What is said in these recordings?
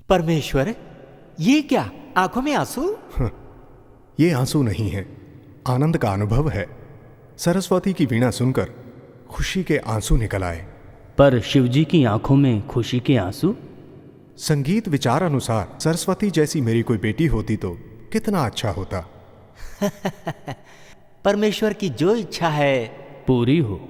परमेश्वर, ये क्या आंखों में आंसू? ये आंसू नहीं है, आनंद का अनुभव है। सरस्वती की वीणा सुनकर खुशी के आंसू निकल आए। पर शिवजी की आंखों में खुशी के आंसू? संगीत विचार अनुसार सरस्वती जैसी मेरी कोई बेटी होती तो कितना अच्छा होता। परमेश्वर की जो इच्छा है पूरी हो।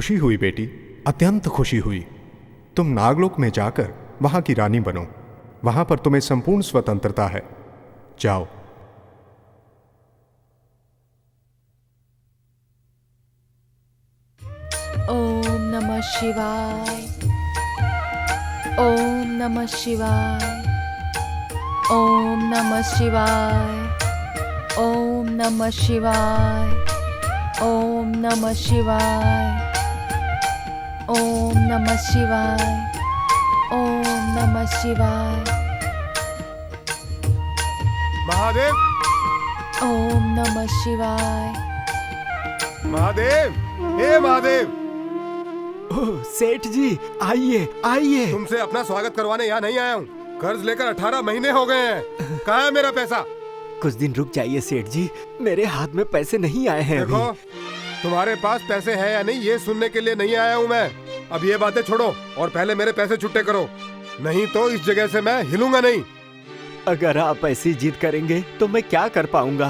खुशी हुई बेटी, अत्यंत खुशी हुई। तुम नागलोक में जाकर वहां की रानी बनो। वहां पर तुम्हें संपूर्ण स्वतंत्रता है। जाओ। ओम नमः शिवाय। ओम नमः शिवाय। ओम नमः शिवाय। ओम नमः शिवाय। ओम नमः शिवाय। ओम नमः शिवाय। ओम नमः शिवाय। महादेव, ओम नमः शिवाय। महादेव, हे महादेव, ओह सेठ जी, आइए आइए। तुमसे अपना स्वागत करवाने यहाँ नहीं आया हूँ। कर्ज लेकर 18 महीने हो गए हैं। कहाँ है मेरा पैसा? कुछ दिन रुक जाइए सेठ जी, मेरे हाथ में पैसे नहीं आए हैं देखो, अभी। तुम्हारे पास पैसे हैं या नहीं ये सुनने के लिए नहीं आया हूँ मैं। अब ये बातें छोड़ो और पहले मेरे पैसे छुट्टे करो, नहीं तो इस जगह से मैं हिलूंगा नहीं। अगर आप ऐसी जिद करेंगे तो मैं क्या कर पाऊंगा,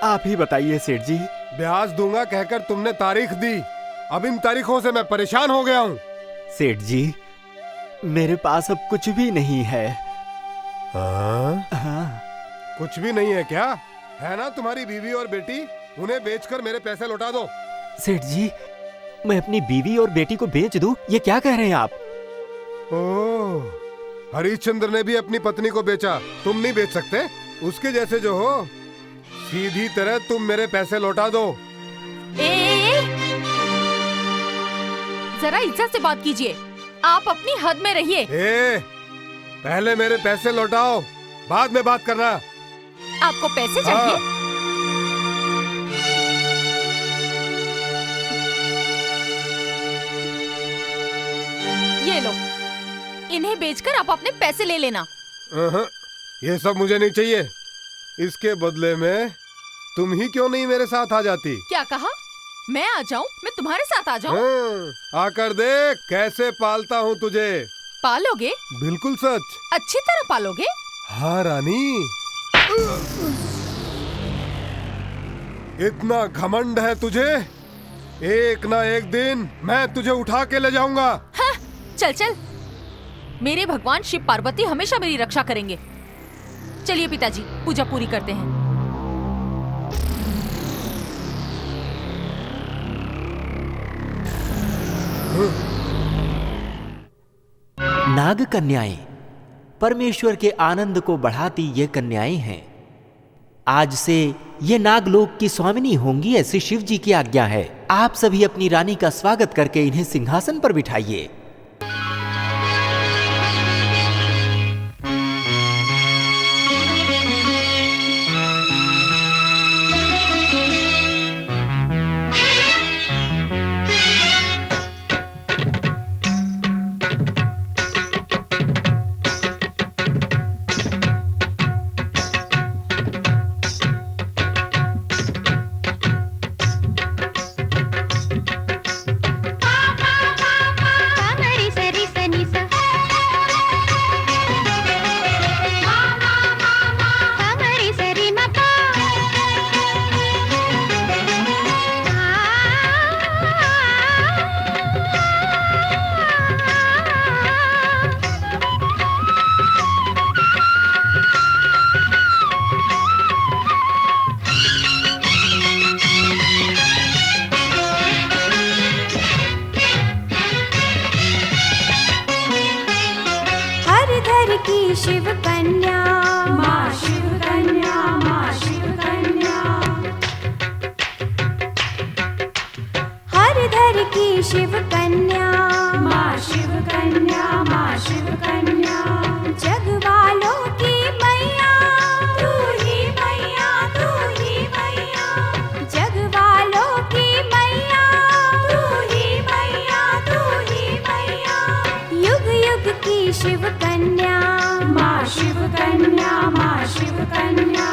आप ही बताइए सेठ जी। ब्याज दूंगा कहकर तुमने तारीख दी। अब इन तारीखों से मैं परेशान हो गया हूँ। सेठ जी, मेरे पास अब कुछ भी नहीं है। हाँ। कुछ भी नहीं है क्या? है ना तुम्हारी बीवी और बेटी, उन्हें बेचकर मेरे पैसे लौटा दो। सेठ जी, मैं अपनी बीवी और बेटी को बेच दूं, ये क्या कह रहे हैं आप? ओह, हरिश्चंद्र ने भी अपनी पत्नी को बेचा, तुम नहीं बेच सकते? उसके जैसे जो हो, सीधी तरह तुम मेरे पैसे लौटा दो। जरा इज्जत से बात कीजिए, आप अपनी हद में रहिए। पहले मेरे पैसे लौटाओ, बाद में बात करना। आपको पैसे चाहिए? ये लो, इन्हें बेचकर आप अपने पैसे ले लेना। ये सब मुझे नहीं चाहिए। इसके बदले में तुम ही क्यों नहीं मेरे साथ आ जाती? क्या कहा? मैं आ जाऊं? मैं तुम्हारे साथ आ जाऊं? आकर देख कैसे पालता हूँ तुझे। पालोगे? बिल्कुल सच। अच्छी तरह पालोगे? हाँ रानी। इतना घमंड है तुझे, एक ना एक दिन मैं तुझे उठा के ले जाऊंगा। हाँ, चल चल। मेरे भगवान शिव पार्वती हमेशा मेरी रक्षा करेंगे। चलिए पिताजी, पूजा पूरी करते हैं। नाग कन्याएं परमेश्वर के आनंद को बढ़ाती ये कन्याएं हैं। आज से ये नागलोक की स्वामिनी होंगी, ऐसी शिव जी की आज्ञा है। आप सभी अपनी रानी का स्वागत करके इन्हें सिंहासन पर बिठाइए। शिव कन्या माँ शिव कन्या माँ शिव कन्या, हरधर की शिव कन्या माँ शिव कन्या माँ शिव कन्या, जग वालों की मैया तू ही मैया तू ही मैया, जग वालों की मैया तू ही मैया तू ही मैया, युग युग की शिव कन्या माँ शिव कन्या माँ शिव कन्या।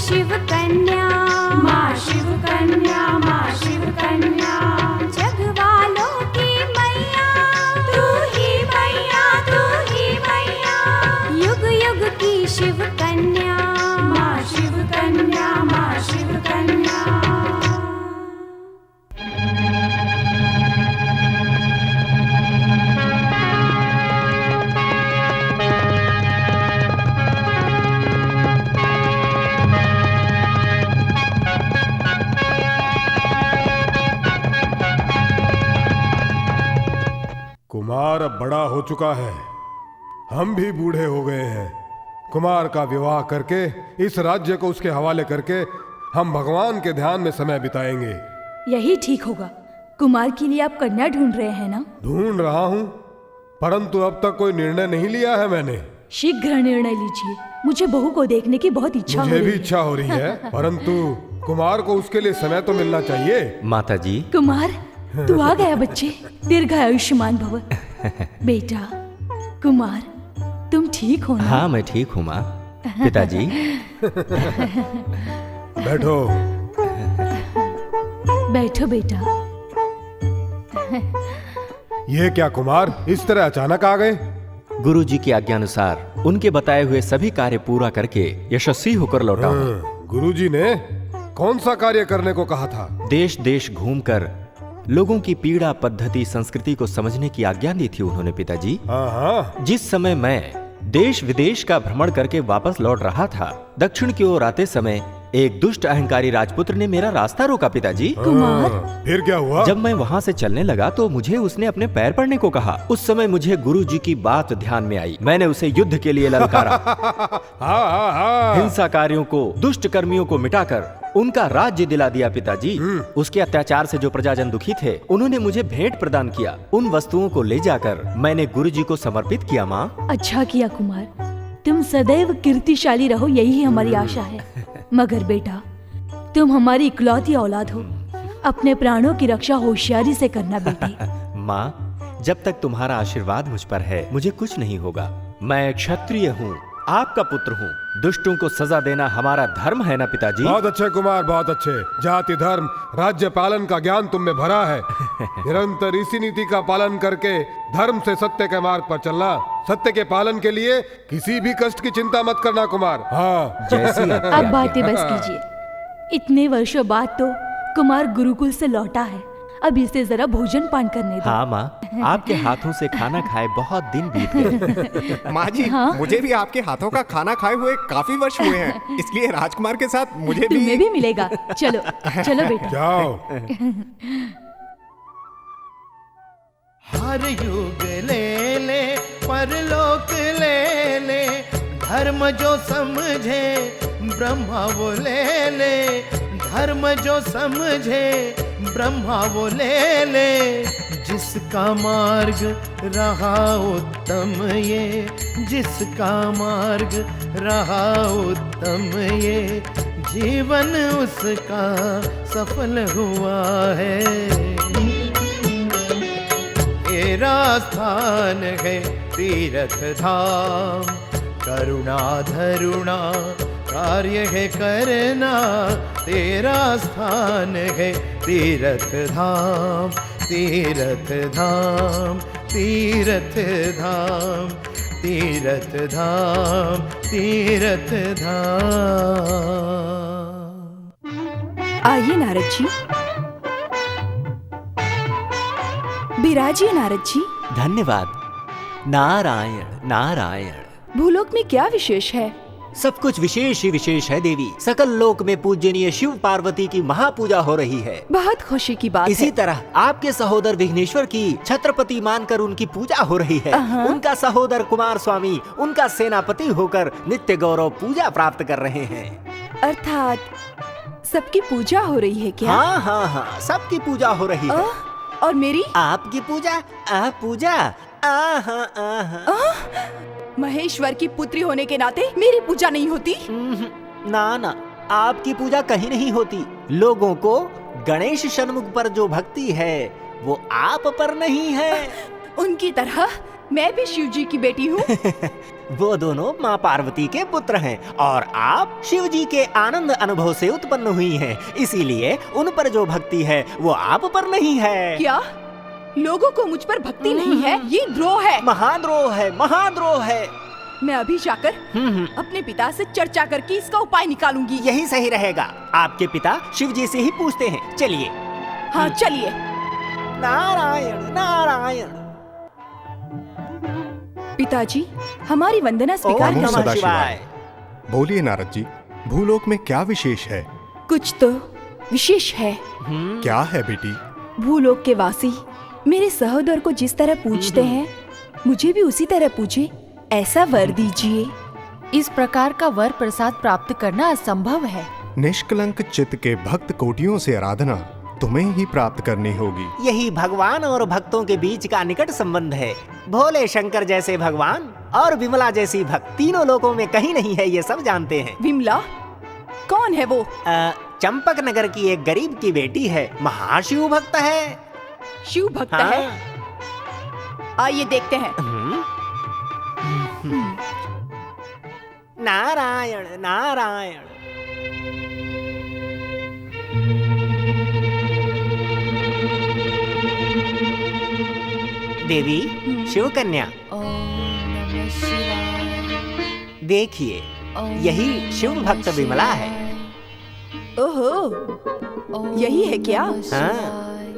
शिव कन्या, माँ शिव कन्या, माँ शिव कन्या। जग वालों की मैया तू ही मैया, तू ही मैया। युग युग की शिव कन्या, माँ शिव कन्या, माँ शिव कन्या। कुमार अब बड़ा हो चुका है, हम भी बूढ़े हो गए हैं। कुमार का विवाह करके इस राज्य को उसके हवाले करके हम भगवान के ध्यान में समय बिताएंगे। यही ठीक होगा। कुमार के लिए आप कन्या ढूंढ रहे हैं ना? ढूंढ रहा हूँ, परंतु अब तक कोई निर्णय नहीं लिया है मैंने। शीघ्र निर्णय लीजिए। मुझे बहू को देखने की बहुत इच्छा हो मुझे रही भी है। इच्छा हो रही है, परंतु कुमार को उसके लिए समय तो मिलना चाहिए। माता जी, कुमार, तू आ गया बच्चे। दीर्घायुष्मान भव। बेटा कुमार, तुम ठीक हो ना? हाँ मैं ठीक हूँ माँ। पिताजी, बैठो। बैठो बेटा। ये क्या कुमार, इस तरह अचानक आ गए? गुरु जी की आज्ञानुसार उनके बताए हुए सभी कार्य पूरा करके यशस्वी होकर लौटा हूँ। गुरुजी ने कौन सा कार्य करने को कहा था? देश देश घूमकर लोगों की पीड़ा, पद्धति, संस्कृति को समझने की आज्ञा दी थी उन्होंने पिताजी। हाँ हाँ। जिस समय मैं देश विदेश का भ्रमण करके वापस लौट रहा था, दक्षिण की ओर आते समय एक दुष्ट अहंकारी राजपुत्र ने मेरा रास्ता रोका पिताजी। कुमार, फिर क्या हुआ? जब मैं वहाँ से चलने लगा तो मुझे उसने अपने पैर पड़ने को कहा। उस समय मुझे गुरु जी की बात ध्यान में आई। मैंने उसे युद्ध के लिए ललकारा। हाँ हाँ हाँ। हिंसाकारियों को, दुष्ट कर्मियों को मिटाकर उनका राज्य दिला दिया पिताजी। उसके अत्याचार से जो प्रजाजन दुखी थे, उन्होंने मुझे भेंट प्रदान किया। उन वस्तुओं को ले जाकर मैंने गुरु जी को समर्पित किया माँ। अच्छा किया कुमार। तुम सदैव कीर्तिशाली रहो, यही हमारी आशा है। मगर बेटा, तुम हमारी इकलौती औलाद हो। अपने प्राणों की रक्षा होशियारी से करना बेटे। माँ, जब तक तुम्हारा आशीर्वाद मुझ पर है, मुझे कुछ नहीं होगा। मैं क्षत्रिय हूँ, आपका पुत्र हूँ। दुष्टों को सजा देना हमारा धर्म है ना पिताजी? बहुत अच्छे कुमार, बहुत अच्छे। जाति, धर्म, राज्य पालन का ज्ञान तुम में भरा है। निरंतर इसी नीति का पालन करके धर्म से सत्य के मार्ग पर चलना। सत्य के पालन के लिए किसी भी कष्ट की चिंता मत करना कुमार। हाँ। जैसी आपकी अब आज्ञा। बातें बस कीजिए। इतने वर्षों बाद तो कुमार गुरुकुल से लौटा है। अब इसे जरा भोजन पान करने दो। हाँ माँ, आपके हाथों से खाना खाए बहुत दिन बीत गए। माँ जी, हाँ? मुझे भी आपके हाथों का खाना खाए हुए काफी वर्ष हुए हैं, इसलिए राजकुमार के साथ मुझे तुम्हें भी मिलेगा। चलो चलो बेटा। जाओ। हर युग ले ले, परलोक ले ले, धर्म जो समझे ब्रह्मा वो ले ले, धर्म जो समझे ब्रह्मा वो ले ले। जिसका मार्ग रहा उत्तम ये, जिसका मार्ग रहा उत्तम ये, जीवन उसका सफल हुआ है। तेरा स्थान है तीर्थ धाम, करुणा धरुणा कार्य है करना। तेरा स्थान है तीर्थ धाम, तीर्थ धाम, तीर्थ धाम, तीर्थ धाम, तीर्थ धाम। आइए नारद जी, विराजिए नारद जी। धन्यवाद। नारायण नारायण। भूलोक में क्या विशेष है? सब कुछ विशेष ही विशेष है देवी। सकल लोक में पूजनीय शिव पार्वती की महापूजा हो रही है। बहुत खुशी की बात इसी है। तरह आपके सहोदर विघ्नेश्वर की छत्रपति मानकर उनकी पूजा हो रही है। उनका सहोदर कुमार स्वामी उनका सेनापति होकर नित्य गौरव पूजा प्राप्त कर रहे हैं। अर्थात सबकी पूजा हो रही है क्या? हाँ हाँ हाँ, सबकी पूजा हो रही है। और मेरी? आपकी पूजा? पूजा? आहा आहा। महेश्वर की पुत्री होने के नाते मेरी पूजा नहीं होती? ना ना, आपकी पूजा कहीं नहीं होती। लोगों को गणेश षणमुख पर जो भक्ति है वो आप पर नहीं है। उनकी तरह मैं भी शिव जी की बेटी हूँ। वो दोनों माँ पार्वती के पुत्र हैं और आप शिव जी के आनंद अनुभव से उत्पन्न हुई हैं। इसीलिए उन पर जो भक्ति है वो आप पर नहीं है। क्या लोगों को मुझ पर भक्ति नहीं है? ये द्रोह है। महाद्रोह है, महाद्रोह है। मैं अभी जाकर अपने पिता से चर्चा करके इसका उपाय निकालूंगी। यही सही रहेगा। आपके पिता शिव जी से ही पूछते हैं। चलिए। हाँ चलिए। नारायण नारायण। पिताजी, हमारी वंदना स्वीकार नमो नमः करें। सदाशिवाय। बोलिए नारद जी, भूलोक में क्या विशेष है? कुछ तो विशेष है। क्या है बेटी? भूलोक के वासी मेरे सहोदर को जिस तरह पूजते हैं, मुझे भी उसी तरह पूजे, ऐसा वर दीजिए। इस प्रकार का वर प्रसाद प्राप्त करना असंभव है। निष्कलंक चित्त के भक्त कोटियों से आराधना तुम्हें ही प्राप्त करनी होगी। यही भगवान और भक्तों के बीच का निकट संबंध है। भोले शंकर जैसे भगवान और विमला जैसी भक्त तीनों लोकों में कहीं नहीं है, ये सब जानते हैं। विमला कौन है वो? चंपक नगर की एक गरीब की बेटी है, महाशिव भक्त है। शिव भक्त हाँ। है? आइए देखते हैं। नारायण नारायण। देवी शिव कन्या, देखिए यही शिव भक्त विमला है। ओहो, यही है क्या? हाँ,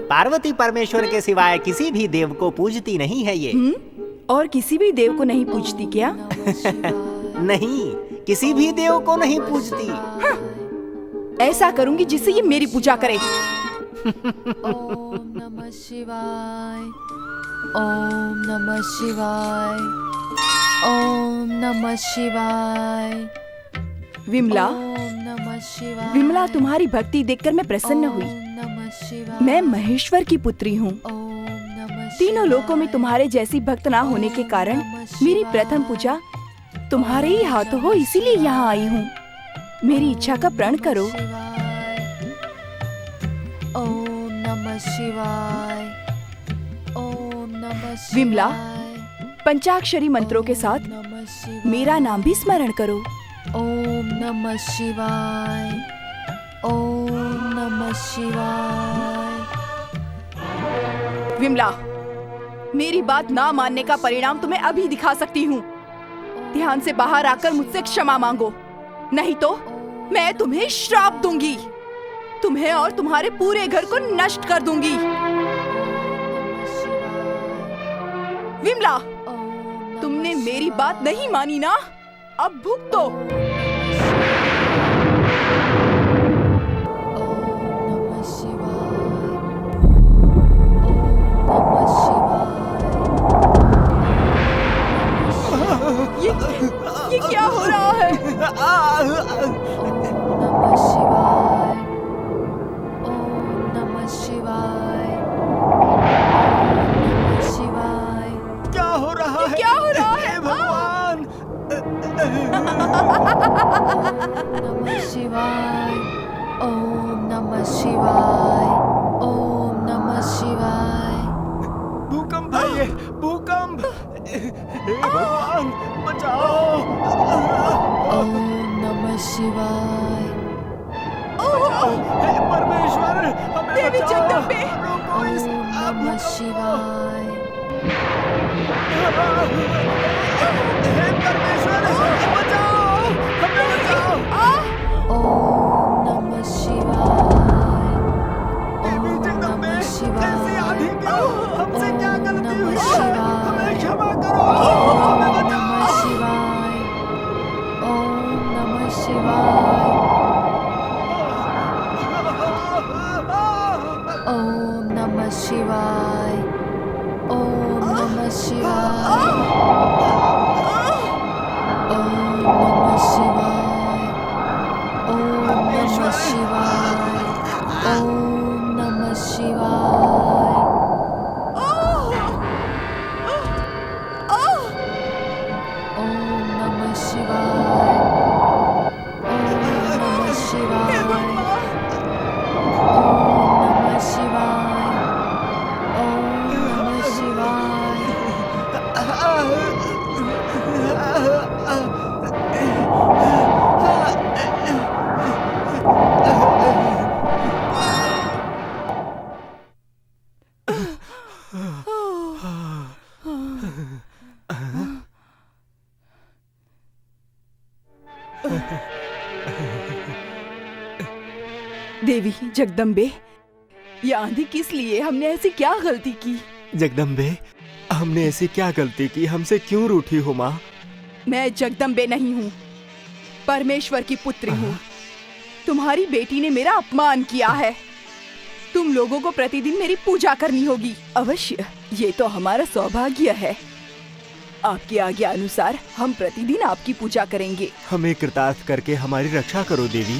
पार्वती परमेश्वर के सिवाय किसी भी देव को पूजती नहीं है ये। और किसी भी देव को नहीं पूजती क्या? नहीं, किसी भी देव को नहीं पूजती। ऐसा करूंगी जिससे ये मेरी पूजा करे। ओम नमः शिवाय, ओम नमः शिवाय, ओम नमः शिवाय, विमला, ओम नमः शिवाय, विमला तुम्हारी भक्ति देखकर मैं प्रसन्न हुई। ओम नमः शिवाय, मैं महेश्वर की पुत्री हूँ। ओम नमः तीनों लोकों में तुम्हारे जैसी भक्त ना होने के कारण मेरी प्रथम पूजा तुम्हारे ही हाथों हो, इसीलिए यहाँ आई हूँ। मेरी इच्छा का प्रण करो। ओम नमः शिवाय, ओम नमः शिवाय, विमला, पंचाक्षरी मंत्रों के साथ नमः शिवाय, मेरा नाम भी स्मरण करो। ओम नमः शिवाय, ओम नमः शिवाय। विमला, मेरी बात ना मानने का परिणाम तुम्हें अभी दिखा सकती हूँ। ध्यान से बाहर आकर मुझसे क्षमा मांगो, नहीं तो मैं तुम्हें श्राप दूंगी। तुम्हें और तुम्हारे पूरे घर को नष्ट कर दूंगी। विमला, तुमने मेरी बात नहीं मानी ना? अब भुगतो। ये क्या हो रहा है? नमः शिवाय, ओम नमः शिवाय, नमः शिवाय। क्या हो रहा है? क्या हो रहा है? भगवान। नमः शिवाय, ओम नमः शिवाय, ओम नमः शिवाय। भूकंप है ये, भूकंप। हे भगवान बचाओ। ओम नमः शिवाय, बचाओ, हे परमेश्वर हमें देवी बचाओ। जगदम्बे। रोको इस ओम नमः शिवाय, हे परमेश्वर बचाओ, हमें बचाओ। ओम नमः शिवाय, देवी ओम जगदम्बे, नमः शिवाय, कैसी आंधी की? हमसे क्या ओम गलती नमः हुई? शिवाय, हमें क्षमा करो, हमें ओम बचाओ। नमः शिवाय, ओम नमः शिवाय, ओम नमः शिवाय, ओम नमः शिवाय, ओम नमः शिवाय, ओम नमः शिवाय, ओम नमः शिवाय। ओम नमः शिवाय, ओम नमः शिवाय, ओम नमः शिवाय, ओम नमः शिवाय। देवी जगदम्बे, ये आंधी किस लिए? हमने ऐसी क्या गलती की? जगदम्बे, हमने ऐसी क्या गलती की? हमसे क्यों रूठी हो माँ? मैं जगदम्बे नहीं हूँ, परमेश्वर की पुत्री हूँ। तुम्हारी बेटी ने मेरा अपमान किया है। तुम लोगों को प्रतिदिन मेरी पूजा करनी होगी। अवश्य, ये तो हमारा सौभाग्य है। आपकी आज्ञा अनुसार हम प्रतिदिन आपकी पूजा करेंगे। हमें कृतार्थ करके हमारी रक्षा करो देवी।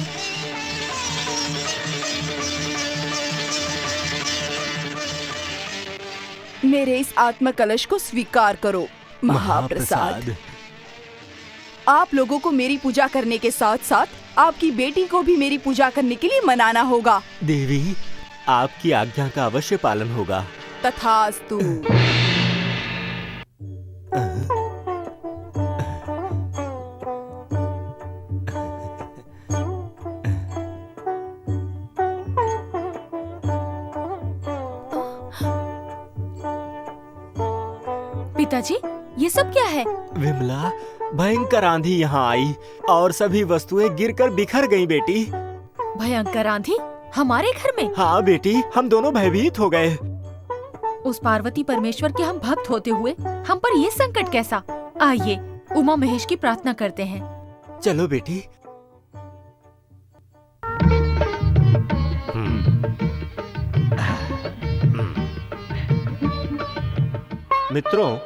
मेरे इस आत्म कलश को स्वीकार करो महाप्रसाद। आप लोगों को मेरी पूजा करने के साथ साथ आपकी बेटी को भी मेरी पूजा करने के लिए मनाना होगा। देवी, आपकी आज्ञा का अवश्य पालन होगा। तथास्तु। पिताजी, ये सब क्या है? विमला, भयंकर आंधी यहाँ आई और सभी वस्तुएं गिरकर बिखर गईं बेटी। भयंकर आंधी हमारे घर में? हाँ बेटी, हम दोनों भयभीत हो गए। उस पार्वती परमेश्वर के हम भक्त होते हुए हम पर ये संकट कैसा? आइए उमा महेश की प्रार्थना करते हैं। चलो बेटी। मित्रों,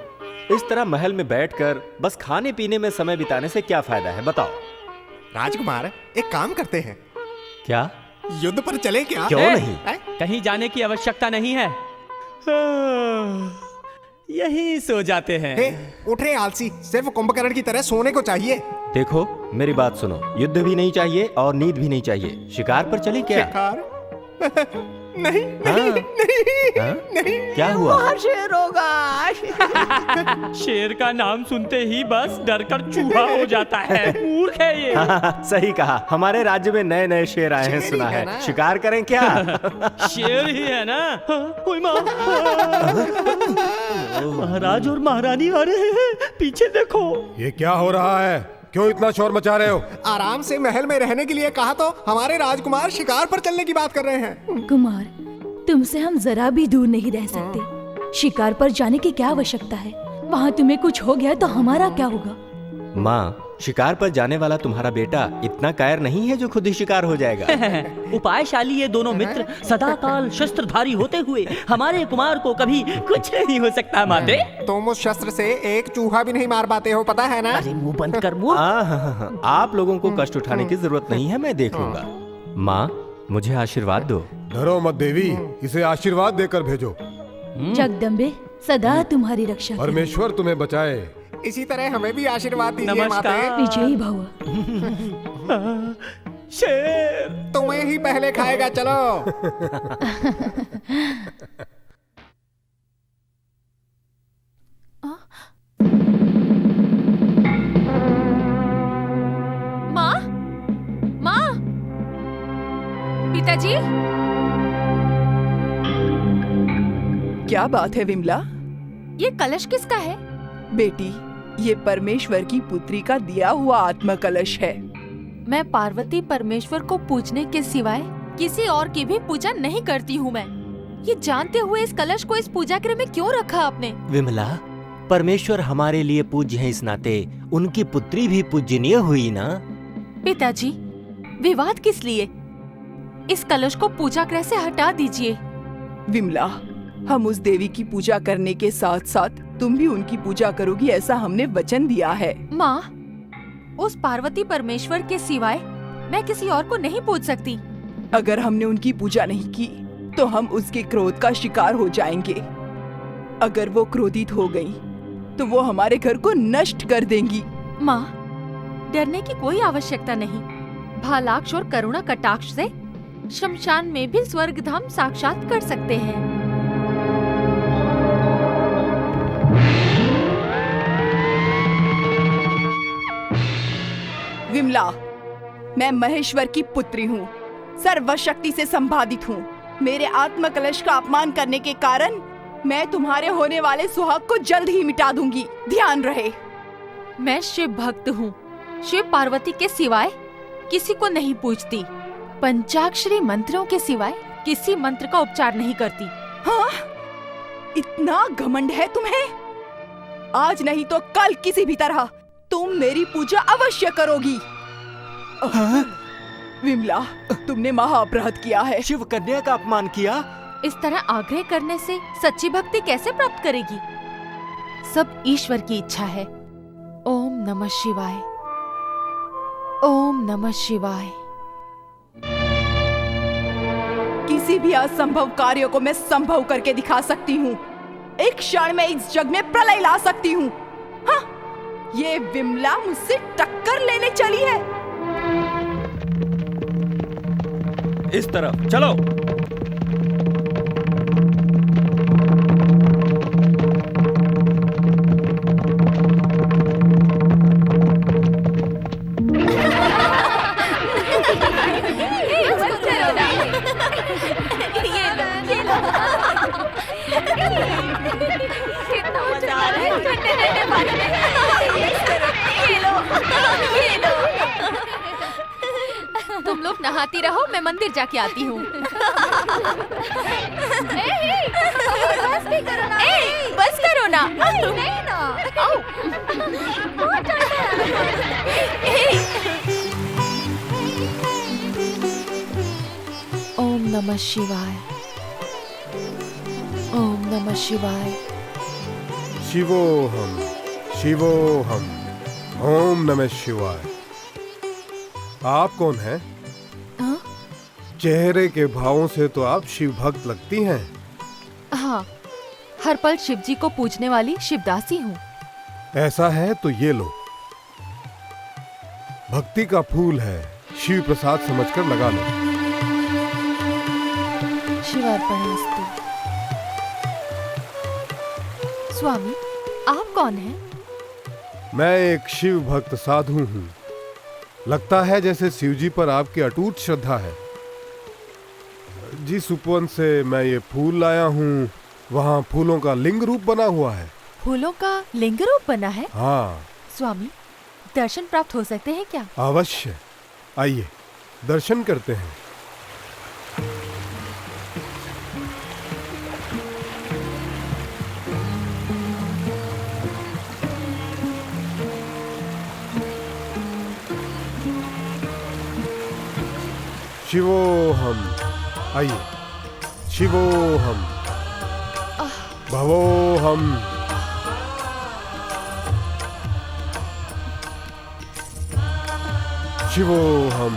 इस तरह महल में बैठकर बस खाने पीने में समय बिताने से क्या फायदा है, बताओ? राजकुमार, एक काम करते हैं। क्या? युद्ध पर चले क्या? क्यों नहीं? कहीं जाने की आवश्यकता नहीं है, यहीं सो जाते हैं। उठ रहे आलसी, सिर्फ कुंभकर्ण की तरह सोने को चाहिए। देखो, मेरी बात सुनो, युद्ध भी नहीं चाहिए और नींद भी नहीं चाहिए। शिकार पर चले क्या? शिकार? नहीं, हाँ? नहीं, नहीं, हाँ? नहीं। क्या हुआ? शेर होगा। शेर का नाम सुनते ही बस डरकर चूहा हो जाता है। मूर्ख है ये। हाँ, सही कहा। हमारे राज्य में नए नए शेर आए हैं, सुना है। शिकार करें क्या? शेर ही है ना? कोई महाराज और महारानी आ रहे हैं, पीछे देखो। ये क्या हो रहा है? क्यों इतना शोर मचा रहे हो? आराम से महल में रहने के लिए कहा तो हमारे राजकुमार शिकार पर चलने की बात कर रहे हैं। कुमार, तुमसे हम जरा भी दूर नहीं रह सकते। शिकार पर जाने की क्या आवश्यकता है? वहाँ तुम्हें कुछ हो गया तो हमारा क्या होगा? माँ, शिकार पर जाने वाला तुम्हारा बेटा इतना कायर नहीं है जो खुद ही शिकार हो जाएगा। उपायशाली ये दोनों मित्र सदाकाल शस्त्रधारी होते हुए हमारे कुमार को कभी कुछ नहीं हो सकता। माते, तुम उस शस्त्र से एक चूहा भी नहीं मार पाते हो, पता है ना? अरे मुंह बंद कर मुंह। आप लोगों को कष्ट उठाने की जरूरत नहीं है, मैं देख लूंगा। माँ, मुझे आशीर्वाद दो। डरो मत देवी, इसे आशीर्वाद देकर भेजो। जगदम्बे सदा तुम्हारी रक्षा करे। परमेश्वर तुम्हें बचाए। इसी तरह हमें भी आशीर्वाद दीजिए नमस्कार। माते। विजयी भव। शेर तुम्हें ही पहले खाएगा, चलो। माँ, माँ, पिताजी। क्या बात है विमला? ये कलश किसका है? बेटी, ये परमेश्वर की पुत्री का दिया हुआ आत्म कलश है। मैं पार्वती परमेश्वर को पूजने के सिवाय किसी और की भी पूजा नहीं करती हूँ। मैं ये जानते हुए इस कलश को इस पूजा गृह में क्यों रखा आपने? विमला, परमेश्वर हमारे लिए पूज्य है, इस नाते उनकी पुत्री भी पूजनीय हुई ना। पिताजी, विवाद किस लिए? इस कलश को पूजा गृह से हटा दीजिए। विमला, हम उस देवी की पूजा करने के साथ साथ तुम भी उनकी पूजा करोगी, ऐसा हमने वचन दिया है। माँ, उस पार्वती परमेश्वर के सिवाय मैं किसी और को नहीं पूज सकती। अगर हमने उनकी पूजा नहीं की तो हम उसके क्रोध का शिकार हो जाएंगे। अगर वो क्रोधित हो गई तो वो हमारे घर को नष्ट कर देंगी। माँ, डरने की कोई आवश्यकता नहीं। भालाक्ष और करुणा कटाक्ष से शमशान में भी स्वर्ग धाम साक्षात कर सकते हैं। विमला, मैं महेश्वर की पुत्री हूँ, सर्वशक्ति से संबाधित हूँ। मेरे आत्म कलश का अपमान करने के कारण मैं तुम्हारे होने वाले सुहाग को जल्द ही मिटा दूंगी, ध्यान रहे। मैं शिव भक्त हूँ। शिव पार्वती के सिवाय किसी को नहीं पूजती। पंचाक्षरी मंत्रों के सिवाय किसी मंत्र का उपचार नहीं करती। हाँ? इतना घमंड है तुम्हें? आज नहीं तो कल किसी भी तरह तुम मेरी पूजा अवश्य करोगी। विमला, तुमने महाअपराध किया है। शिव कन्या का अपमान किया। इस तरह आग्रह करने से सच्ची भक्ति कैसे प्राप्त करेगी? सब ईश्वर की इच्छा है। ओम नमः शिवाय, ओम नमः शिवाय। किसी भी असंभव कार्य को मैं संभव करके दिखा सकती हूँ। एक क्षण में इस जग में प्रलय ला सकती हूँ। हाँ, ये विमला मुझसे टक्कर लेने चली है। इस तरफ चलो। तुम लोग नहाती रहो, मैं मंदिर जाके आती हूँ। बस करो ना। आओ। ओम नमः शिवाय, ओम नमः शिवाय। शिवोहम शिवोहम, ओम नमः शिवाय। आप कौन हैं? हाँ? चेहरे के भावों से तो आप शिव भक्त लगती हैं। हाँ, हर पल शिव जी को पूजने वाली शिवदासी हूँ। ऐसा है तो ये लो, भक्ति का फूल है, शिव प्रसाद समझकर लगा लो। शिवार्पणमस्तु। स्वामी, आप कौन हैं? मैं एक शिव भक्त साधु हूँ। लगता है जैसे शिवजी पर आपकी अटूट श्रद्धा है। जिस उपवन से मैं ये फूल लाया हूँ, वहाँ फूलों का लिंग रूप बना हुआ है। फूलों का लिंग रूप बना है? हाँ। स्वामी, दर्शन प्राप्त हो सकते हैं क्या? अवश्य, आइए दर्शन करते हैं। शिवोहम, आइए। शिवोहम, भवोहम, शिवोहम,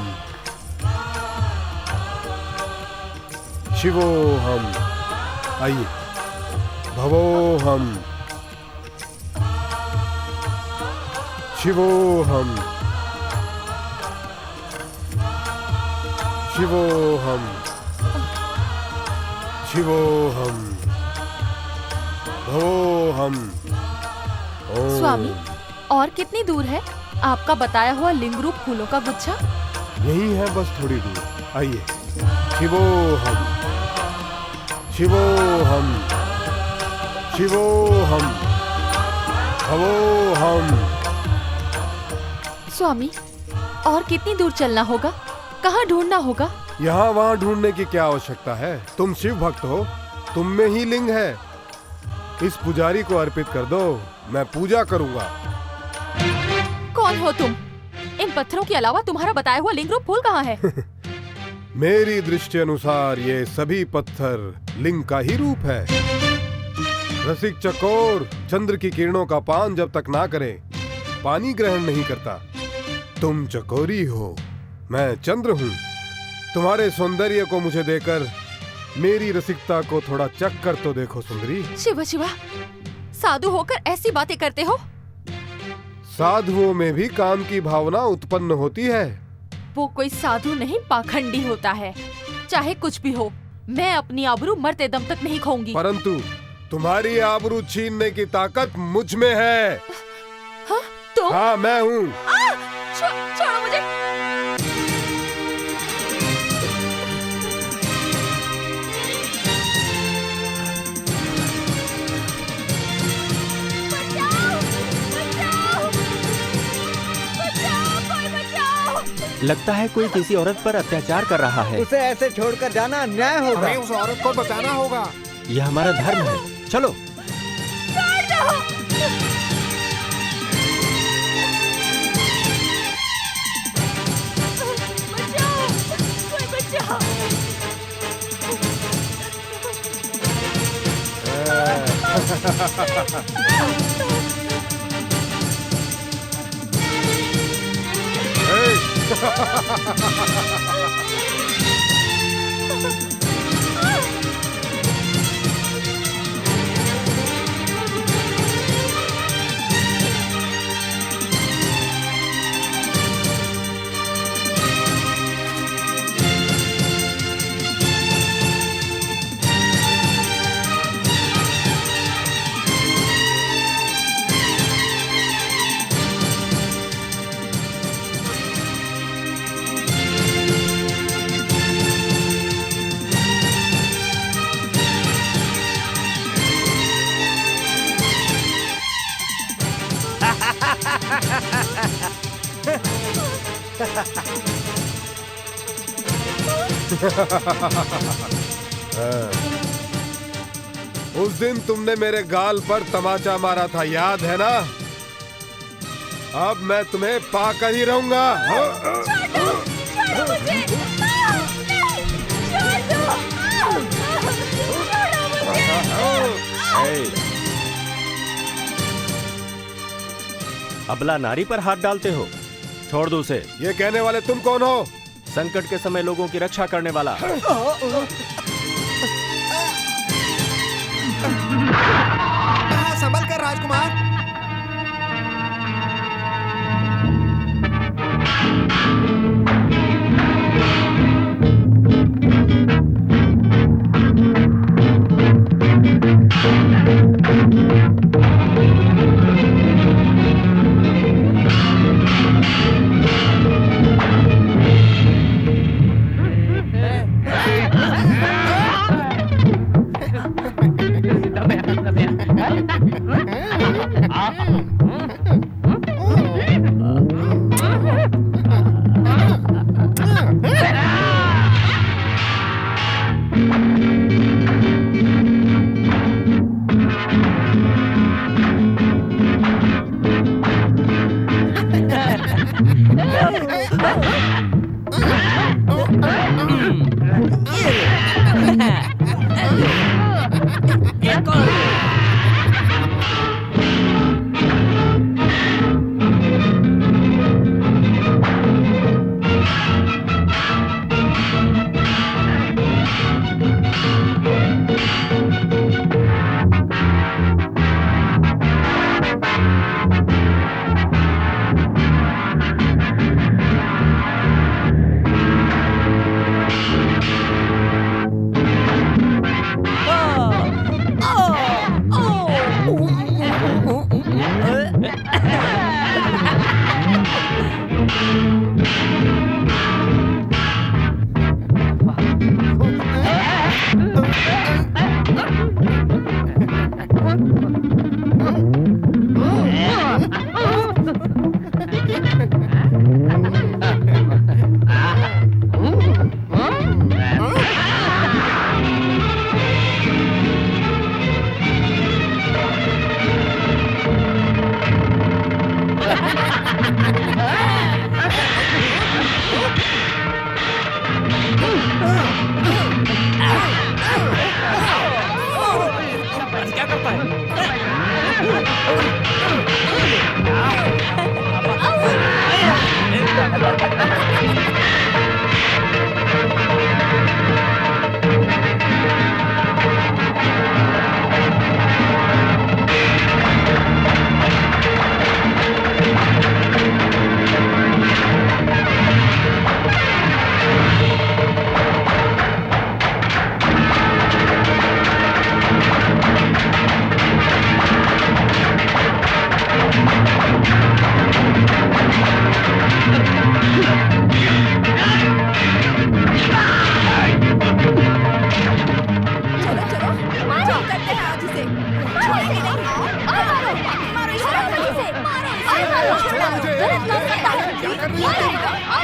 शिवोहम, आइए। भवोहम, शिवोहम, शिवोहम, शिवोहम, भवोहम। ओम। स्वामी, और कितनी दूर है आपका बताया हुआ लिंग रूप फूलों का गुच्छा? यही है, बस थोड़ी दूर। आइए। शिवोहम, शिवोहम, शिवोहम, भवोहम। स्वामी, और कितनी दूर चलना होगा? कहाँ ढूंढना होगा? यहाँ वहाँ ढूंढने की क्या आवश्यकता है? तुम शिव भक्त हो, तुम में ही लिंग है। इस पुजारी को अर्पित कर दो, मैं पूजा करूँगा। कौन हो तुम? इन पत्थरों के अलावा तुम्हारा बताया हुआ लिंग रूप फूल कहाँ है? मेरी दृष्टि अनुसार ये सभी पत्थर लिंग का ही रूप है। रसिक चकोर चंद्र की किरणों का पान जब तक ना करे, पानी ग्रहण नहीं करता। तुम चकोरी हो, मैं चंद्र हूँ। तुम्हारे सौंदर्य को मुझे देकर मेरी रसिकता को थोड़ा चख कर तो देखो सुंदरी। शिवा शिवा, साधु होकर ऐसी बातें करते हो? साधुओं में भी काम की भावना उत्पन्न होती है। वो कोई साधु नहीं, पाखंडी होता है। चाहे कुछ भी हो, मैं अपनी आबरू मरते दम तक नहीं खोऊंगी। परंतु तुम्हारी आबरू छीनने की ताकत मुझ में है। हाँ, तुम? हाँ, मैं हूँ। छोड़ो मुझे। बचाओ, बचाओ, बचाओ। लगता है कोई किसी औरत पर अत्याचार कर रहा है। उसे ऐसे छोड़कर जाना अन्याय होगा। हमें उस औरत को बचाना होगा। यह हमारा धर्म है, चलो। उस दिन तुमने मेरे गाल पर तमाचा मारा था, याद है ना? अब मैं तुम्हें पाकर ही रहूंगा। अबला नारी पर हाथ डालते हो, छोड़ दो उसे। ये कहने वाले तुम कौन हो? संकट के समय लोगों की रक्षा करने वाला। संभल कर राजकुमार।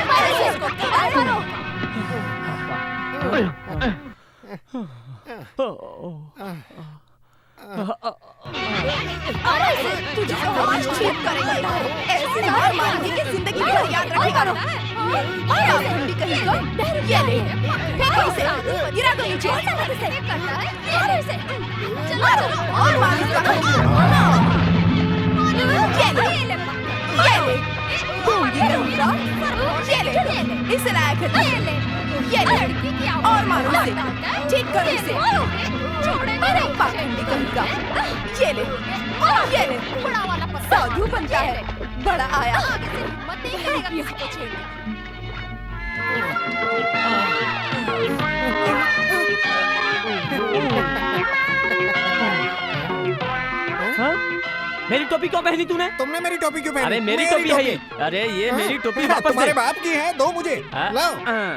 मारो तुझे आज ठीक करेंगे। ऐसी हार मारेंगे कि जिंदगी भर याद रखेगा। पाखंडी कहीं का। ये ले, फेंको इसे, गिरा दो नीचे। मारो और मारो इसका। ये ले, ढूंढी कहीं का। ये ले, इसे लाया कर। ये ले, और मारो इसे, ठीक करो इसे। अरे पाखंडी कहीं का। ये ले, साधु बनता है, बड़ा आया। हाँ? मेरी टोपी क्यों पहनी तूने? तुमने मेरी टोपी क्यों पहनी? अरे मेरी टोपी है ये। अरे ये मेरी टोपी वापस तुम्हारे दे। बाप की है, दो मुझे। लो। हाँ।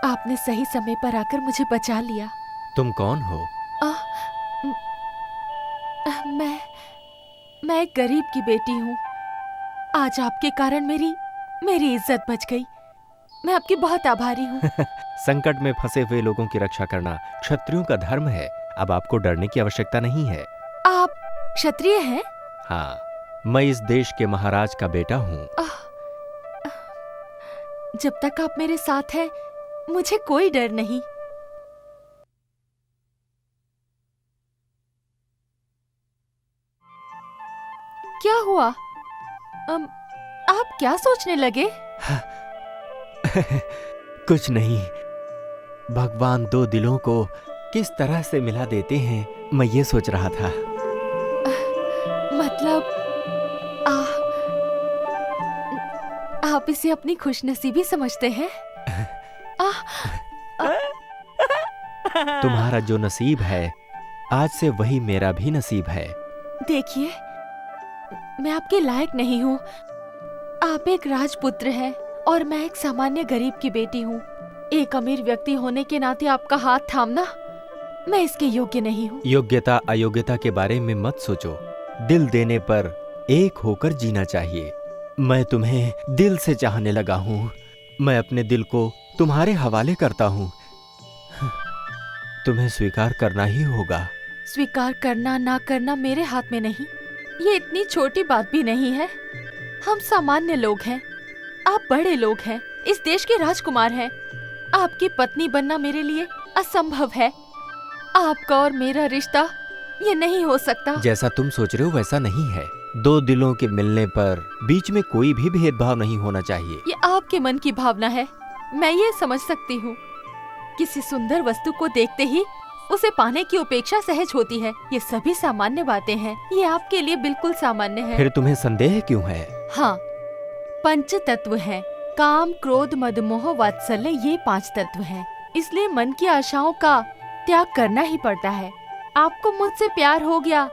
आपने सही समय पर आकर मुझे बचा लिया। तुम कौन हो? मैं एक गरीब की बेटी हूँ। आज आपके कारण मेरी इज्जत बच गई। मैं आपकी बहुत आभारी हूँ। संकट में फंसे हुए लोगों की रक्षा करना क्षत्रियों का धर्म है। अब आपको डरने की आवश्यकता नहीं है। आप क्षत्रिय हैं? हाँ, मैं इस देश के महाराज का बेटा हूँ। जब तक आप मेरे साथ हैं, मुझे कोई डर नहीं। क्या हुआ? आप क्या सोचने लगे? कुछ नहीं। भगवान दो दिलों को किस तरह से मिला देते हैं, मैं ये सोच रहा था। मतलब आप इसे अपनी खुशनसीबी समझते हैं? तुम्हारा जो नसीब है, आज से वही मेरा भी नसीब है। देखिए, मैं आपके लायक नहीं हूँ। आप एक राजपुत्र हैं और मैं एक सामान्य गरीब की बेटी हूँ। एक अमीर व्यक्ति होने के नाते आपका हाथ थामना, मैं इसके योग्य नहीं हूँ। योग्यता अयोग्यता के बारे में मत सोचो। दिल देने पर एक होकर जीना चाहिए। मैं तुम्हें दिल से चाहने लगा हूँ। मैं अपने दिल को तुम्हारे हवाले करता हूँ। तुम्हें स्वीकार करना ही होगा। स्वीकार करना ना करना मेरे हाथ में नहीं। ये इतनी छोटी बात भी नहीं है। हम सामान्य लोग हैं, आप बड़े लोग हैं, इस देश के राजकुमार हैं। आपकी पत्नी बनना मेरे लिए असंभव है। आपका और मेरा रिश्ता ये नहीं हो सकता। जैसा तुम सोच रहे हो वैसा नहीं है। दो दिलों के मिलने पर बीच में कोई भी भेदभाव नहीं होना चाहिए। ये आपके मन की भावना है, मैं ये समझ सकती हूँ। किसी सुंदर वस्तु को देखते ही उसे पाने की अपेक्षा सहज होती है। ये सभी सामान्य बातें हैं। ये आपके लिए बिल्कुल सामान्य है। फिर तुम्हें संदेह क्यों है? हाँ, पंच तत्व हैं। काम, क्रोध, मद, मोह, वात्सल्य, ये 5 तत्व हैं। इसलिए मन की आशाओं का त्याग करना ही पड़ता है। आपको मुझसे प्यार हो गया,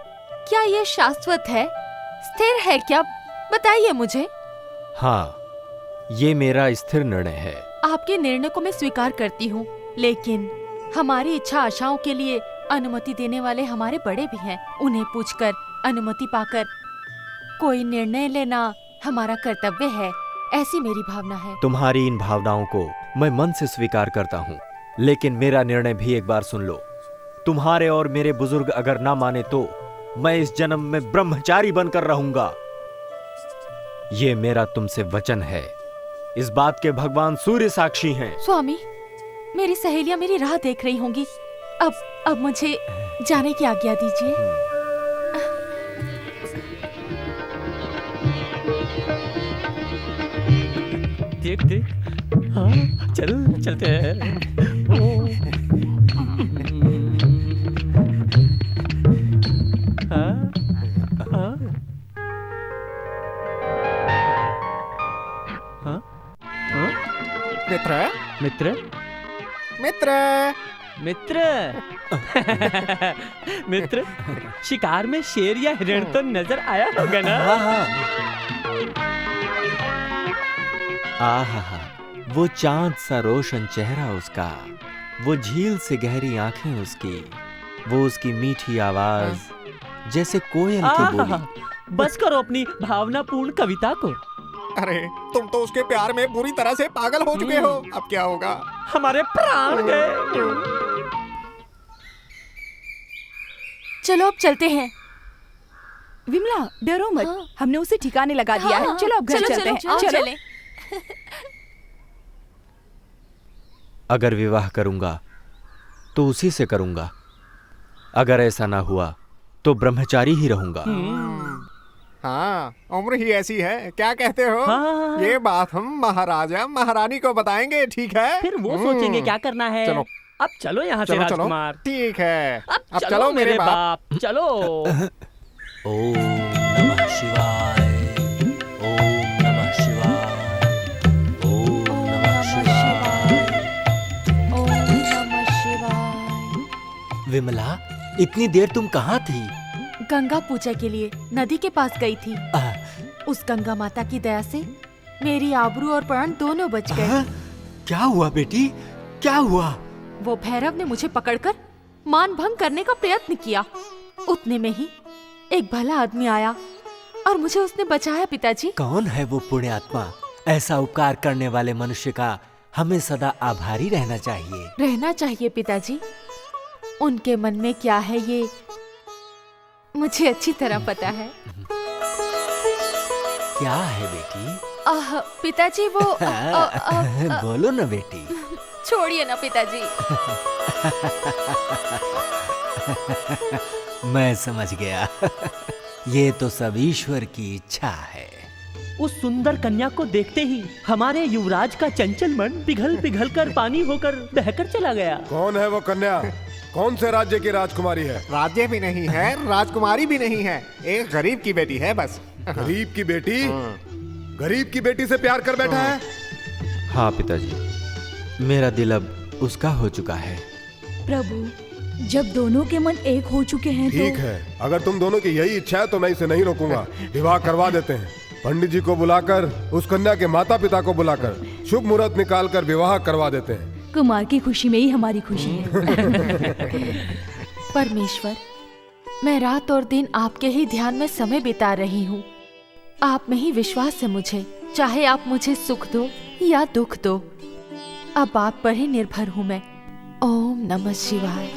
क्या ये शाश्वत है, स्थिर है क्या? बताइए मुझे। हाँ, ये मेरा स्थिर निर्णय है। आपके निर्णय को मैं स्वीकार करती हूँ, लेकिन हमारी इच्छा आशाओं के लिए अनुमति देने वाले हमारे बड़े भी हैं। उन्हें पूछकर अनुमति पाकर कोई निर्णय लेना हमारा कर्तव्य है, ऐसी मेरी भावना है। तुम्हारी इन भावनाओं को मैं मन से स्वीकार करता हूँ, लेकिन मेरा निर्णय भी एक बार सुन लो। तुम्हारे और मेरे बुजुर्ग अगर ना माने तो मैं इस जन्म में ब्रह्मचारी बनकर रहूंगा। ये मेरा तुमसे वचन है। इस बात के भगवान सूर्य साक्षी हैं। स्वामी, मेरी सहेलियां मेरी राह देख रही होंगी। अब मुझे जाने की आज्ञा दीजिए। देख देख, हाँ, चलते हैं। मित्र, मित्र, मित्र, मित्र मित्र, शिकार में शेर या हिरण तो नजर आया होगा ना? आहा, वो चांद सा रोशन चेहरा उसका, वो झील से गहरी आंखें उसकी, वो उसकी मीठी आवाज जैसे कोयल की बोली। बस करो अपनी भावनापूर्ण कविता को। अरे तुम तो उसके प्यार में पूरी तरह से पागल हो चुके हो। अब क्या होगा? हमारे प्राण गए। चलो अब चलते हैं। विमला डरो मत, हाँ। हमने उसे ठिकाने लगा दिया है। चलो अब घर चलते हैं। आओ, चलो। चलें। अगर विवाह करूंगा तो उसी से करूंगा, अगर ऐसा ना हुआ तो ब्रह्मचारी ही रहूंगा। हाँ, उम्र ही ऐसी है, क्या कहते हो? हाँ। ये बात हम महाराजा महारानी को बताएंगे, ठीक है? फिर वो सोचेंगे क्या करना है। चलो। अब चलो यहाँ से चलो चलो, राजकुमार। ठीक है। अब चलो मेरे बाप, चलो। ओम नमः शिवाय, ओम नमः शिवाय, ओम नमः शिवाय। ओम नमः शिवाय। विमला, इतनी देर तुम कहाँ थी? गंगा पूजा के लिए नदी के पास गई थी। उस गंगा माता की दया से मेरी आबरू और प्राण दोनों बच गए। क्या हुआ बेटी, क्या हुआ? वो भैरव ने मुझे पकड़कर मान भंग करने का प्रयत्न किया। उतने में ही एक भला आदमी आया और मुझे उसने बचाया पिताजी। कौन है वो पुण्य आत्मा? ऐसा उपकार करने वाले मनुष्य का हमें सदा आभारी रहना चाहिए। रहना चाहिए पिताजी। उनके मन में क्या है ये मुझे अच्छी तरह पता है। क्या है बेटी? पिताजी वो बोलो ना बेटी। छोड़िए ना पिताजी। मैं समझ गया। ये तो सब ईश्वर की इच्छा है। उस सुंदर कन्या को देखते ही हमारे युवराज का चंचल मन पिघल पिघल कर पानी होकर बहकर चला गया। कौन है वो कन्या? कौन से राज्य की राजकुमारी है? राज्य भी नहीं है, राजकुमारी भी नहीं है, एक गरीब की बेटी है बस। गरीब की बेटी? गरीब की बेटी से प्यार कर बैठा है? हाँ पिताजी, मेरा दिल अब उसका हो चुका है। प्रभु, जब दोनों के मन एक हो चुके हैं तो ठीक है, अगर तुम दोनों की यही इच्छा है तो मैं इसे नहीं रोकूंगा। विवाह करवा देते हैं। पंडित जी को बुलाकर, उस कन्या के माता पिता को बुलाकर शुभ मुहूर्त निकालकर विवाह करवा देते हैं। कुमार की खुशी में ही हमारी खुशी है। परमेश्वर, मैं रात और दिन आपके ही ध्यान में समय बिता रही हूँ। आप में ही विश्वास है मुझे, चाहे आप मुझे सुख दो या दुख दो, अब आप पर ही निर्भर हूँ मैं। ओम नमः शिवाय।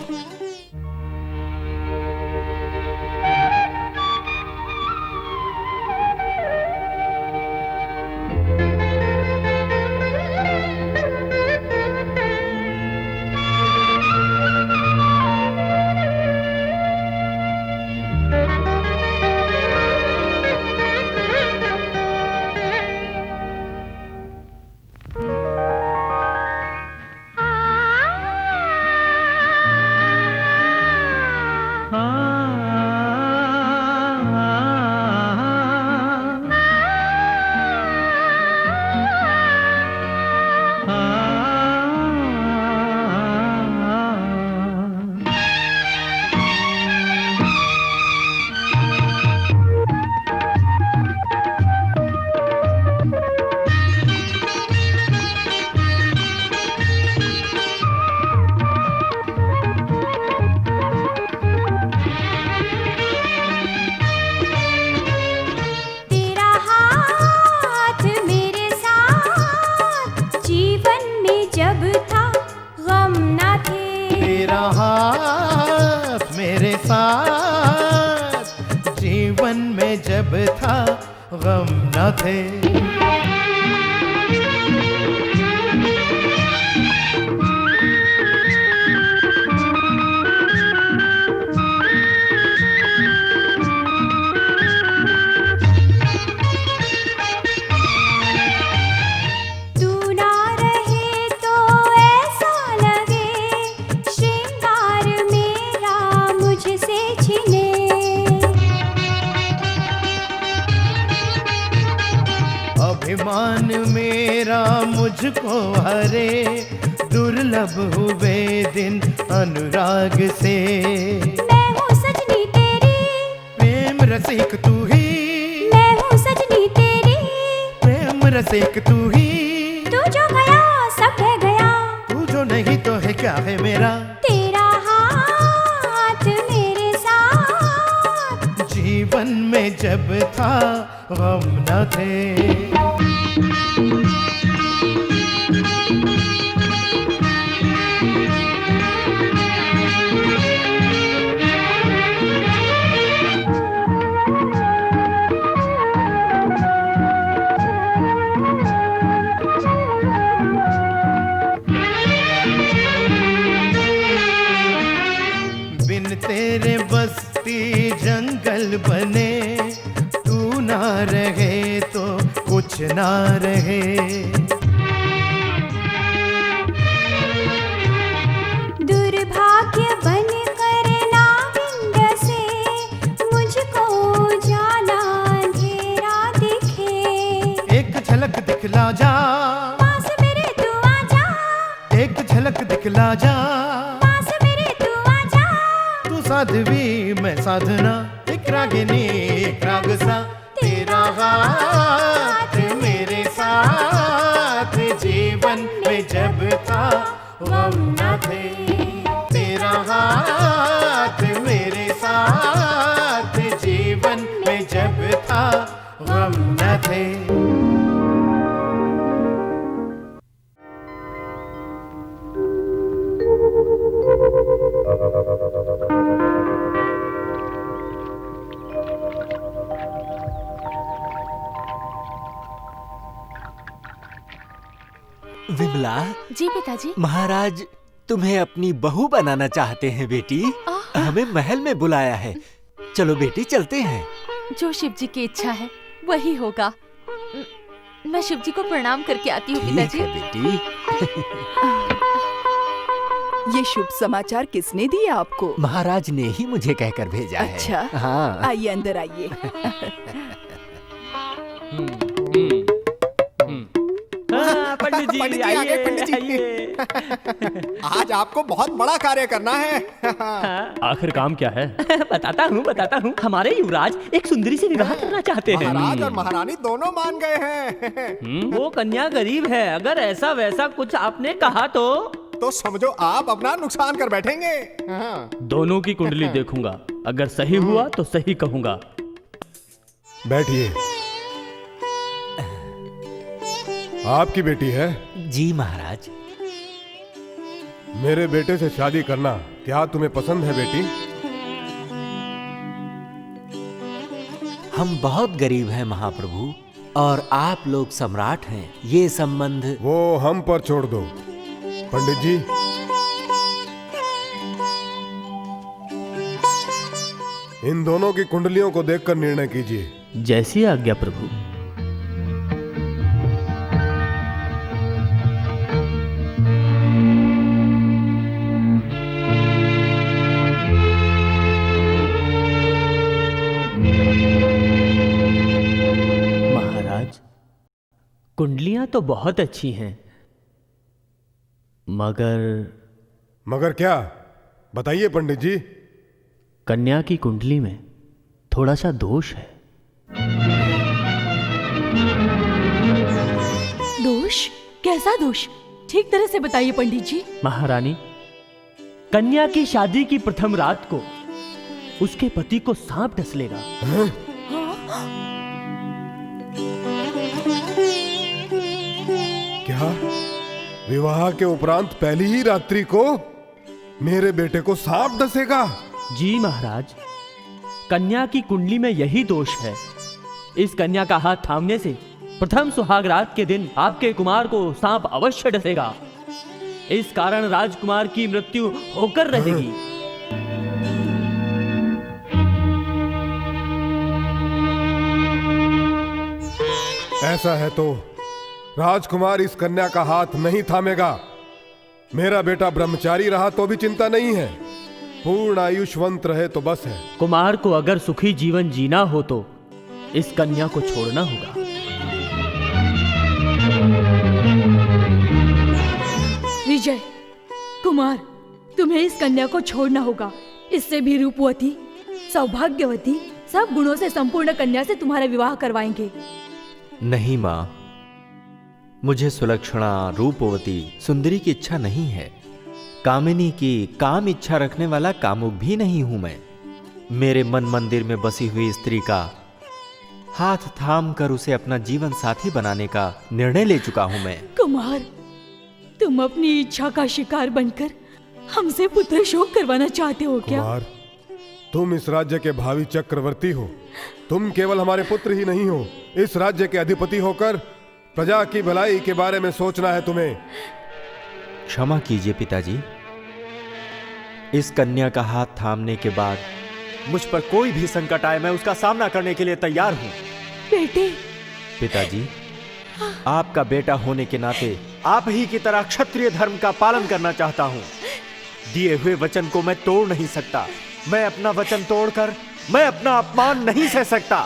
जीवन में जब था गम न थे। अभिमान मेरा मुझको हरे, दुर्लभ हुए दिन अनुराग से। मैं हूँ सजनी तेरी, प्रेम रसिक तू ही, मैं हूँ सजनी तेरी, प्रेम रसिक तू ही। तू जो गया सब है गया, तू जो नहीं तो है क्या है मेरा। तेरा हाथ मेरे साथ, जीवन में जब था गम न थे। तेरे बस्ती जंगल बने, तू ना रहे तो कुछ ना रहे। दुर्भाग्य बन कर नाविंद से, मुझको जाला अंधेरा दिखे। एक झलक दिखला जा, पास मेरे तू आजा, एक झलक दिखला जा, साध्वी मैं साधना, एक रागिनी एक राग सा। तेरा हाथ मेरे साथ, जीवन में जब था गम न थे। तेरा हाथ मेरे साथ, जीवन में जब था गम न थे। विमला। जी पिताजी। महाराज तुम्हें अपनी बहू बनाना चाहते हैं बेटी। हमें महल में बुलाया है। चलो बेटी चलते हैं। जो शिव जी की इच्छा है वही होगा। मैं शिव जी को प्रणाम करके आती हूँ पिताजी। ठीक है बेटी। ये शुभ समाचार किसने दिया आपको? महाराज ने ही मुझे कहकर भेजा है। अच्छा, हाँ। आइए अंदर आइए। पंडित जी आ गए पंडित जी। आज आपको बहुत बड़ा कार्य करना है। आखिर काम क्या है? बताता हूँ। हमारे युवराज एक सुंदरी से विवाह करना चाहते हैं। महाराज और महारानी दोनों मान गए हैं। वो कन्या गरीब है, अगर ऐसा वैसा कुछ आपने कहा तो समझो आप अपना नुकसान कर बैठेंगे। दोनों की कुंडली देखूंगा, अगर सही हुआ तो सही कहूंगा। बैठिए। आपकी बेटी है? जी महाराज। मेरे बेटे से शादी करना क्या तुम्हें पसंद है बेटी? हम बहुत गरीब हैं महाप्रभु, और आप लोग सम्राट हैं। ये संबंध वो हम पर छोड़ दो। पंडित जी, इन दोनों की कुंडलियों को देखकर निर्णय कीजिए। जैसी आज्ञा प्रभु। महाराज, कुंडलियां तो बहुत अच्छी हैं, मगर क्या? बताइए पंडित जी। कन्या की कुंडली में थोड़ा सा दोष है। दोष? कैसा दोष? ठीक तरह से बताइए पंडित जी। महारानी, कन्या की शादी की प्रथम रात को उसके पति को सांप डस लेगा। क्या विवाह के उपरांत पहली ही रात्रि को मेरे बेटे को सांप डसेगा? जी महाराज, कन्या की कुंडली में यही दोष है। इस कन्या का हाथ थामने से प्रथम सुहाग रात के दिन आपके कुमार को सांप अवश्य डसेगा। इस कारण राजकुमार की मृत्यु होकर रहेगी। ऐसा है तो राजकुमार इस कन्या का हाथ नहीं थामेगा। मेरा बेटा ब्रह्मचारी रहा तो भी चिंता नहीं है, पूर्ण आयुष्वंत रहे तो बस है। कुमार को अगर सुखी जीवन जीना हो तो इस कन्या को छोड़ना होगा। विजय कुमार, तुम्हें इस कन्या को छोड़ना होगा। इससे भी रूपवती, सौभाग्यवती, सब गुणों से संपूर्ण कन्या से तुम्हारा विवाह करवाएंगे। नहीं माँ, मुझे सुलक्षणा, रूपवती, सुंदरी की इच्छा नहीं है। कामिनी की काम इच्छा रखने वाला कामुक भी नहीं हूं मैं। मेरे मन मंदिर में बसी हुई स्त्री का हाथ थाम कर उसे अपना जीवन साथी बनाने का निर्णय ले चुका हूं मैं। कुमार, तुम अपनी इच्छा का शिकार बनकर हमसे पुत्र शोक करवाना चाहते हो क्या? कुमार, तुम इस राज्य के भावी चक्रवर्ती हो। तुम केवल हमारे पुत्र ही नहीं हो, इस राज्य के अधिपति होकर प्रजा की भलाई के बारे में सोचना है तुम्हें। क्षमा कीजिए पिताजी, इस कन्या का हाथ थामने के बाद मुझ पर कोई भी संकट आए, मैं उसका सामना करने के लिए तैयार हूं। बेटे। पिताजी, आपका बेटा होने के नाते आप ही की तरह क्षत्रिय धर्म का पालन करना चाहता हूं। दिए हुए वचन को मैं तोड़ नहीं सकता। मैं अपना वचन तोड़कर मैं अपना अपमान नहीं सह सकता।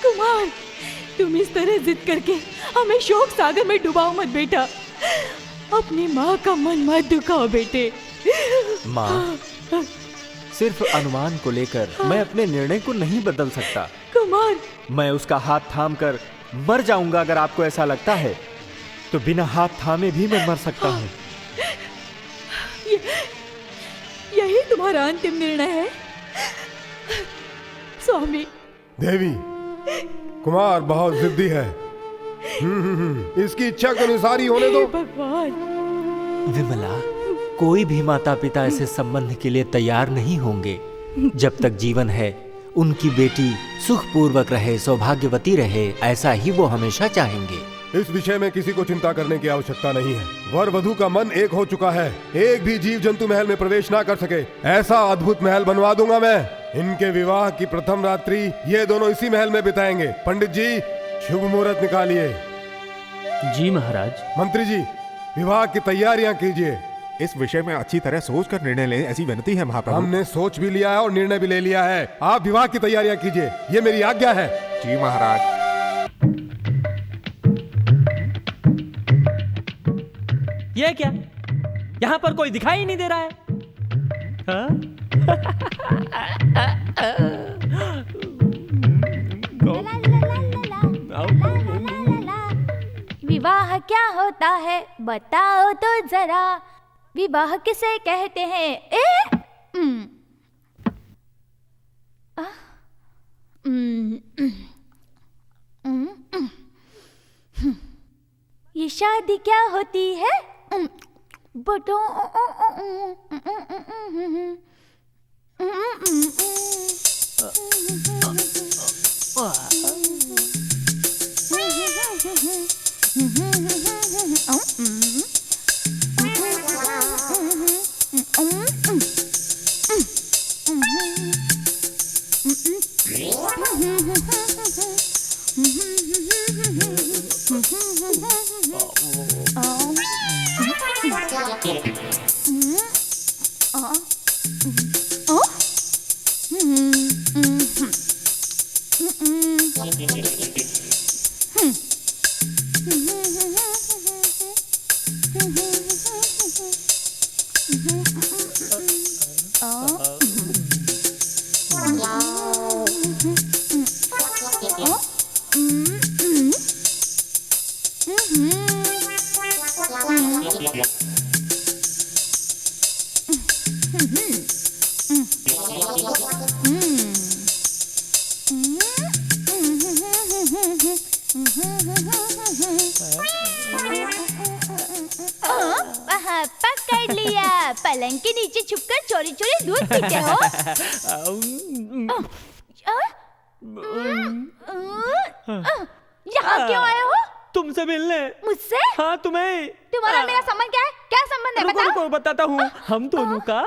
कुमार, तुम इस तरह जिद करके हमें शोक सागर में डुबाओ मत बेटा। अपनी माँ का मन मत दुखाओ बेटे। माँ, सिर्फ अनुमान को लेकर मैं अपने निर्णय को नहीं बदल सकता। कुमार, मैं उसका हाथ थाम कर मर जाऊंगा। अगर आपको ऐसा लगता है तो बिना हाथ थामे भी मैं मर सकता हूँ। यही तुम्हारा अंतिम निर्णय है स्वामी? देवी, कुमार बहुत जिद्दी है। इसकी इच्छा के अनुसार ही होने दो। भगवान। विमला, कोई भी माता पिता ऐसे संबंध के लिए तैयार नहीं होंगे। जब तक जीवन है उनकी बेटी सुखपूर्वक रहे, सौभाग्यवती रहे, ऐसा ही वो हमेशा चाहेंगे। इस विषय में किसी को चिंता करने की आवश्यकता नहीं है। वर वधू का मन एक हो चुका है। एक भी जीव जंतु महल में प्रवेश ना कर सके, ऐसा अद्भुत महल बनवा दूंगा मैं। इनके विवाह की प्रथम रात्रि ये दोनों इसी महल में बिताएंगे। पंडित जी, शुभ मुहूर्त निकालिए। जी महाराज। मंत्री जी, विवाह की तैयारियां कीजिए। इस विषय में अच्छी तरह सोच कर निर्णय लें, ऐसी विनती है महाप्रभु। हमने सोच भी लिया है और निर्णय भी ले लिया है। आप विवाह की तैयारियां कीजिए, ये मेरी आज्ञा है। जी महाराज। ये क्या? यहाँ पर कोई दिखाई नहीं दे रहा है। हाँ? विवाह क्या होता है बताओ तो जरा, विवाह किसे कहते हैं? ये शादी क्या होती है? बटो पकड़ लिया। पलंग के नीचे छुपकर चोरी चोरी दूध पीते हो। यहाँ क्यों आए हो? तुमसे मिलने। मुझसे? हाँ, तुम्हें। तुम्हारा मेरा संबंध क्या है? क्या संबंध है बताओ? रुको, बताता हूँ। हम दोनों का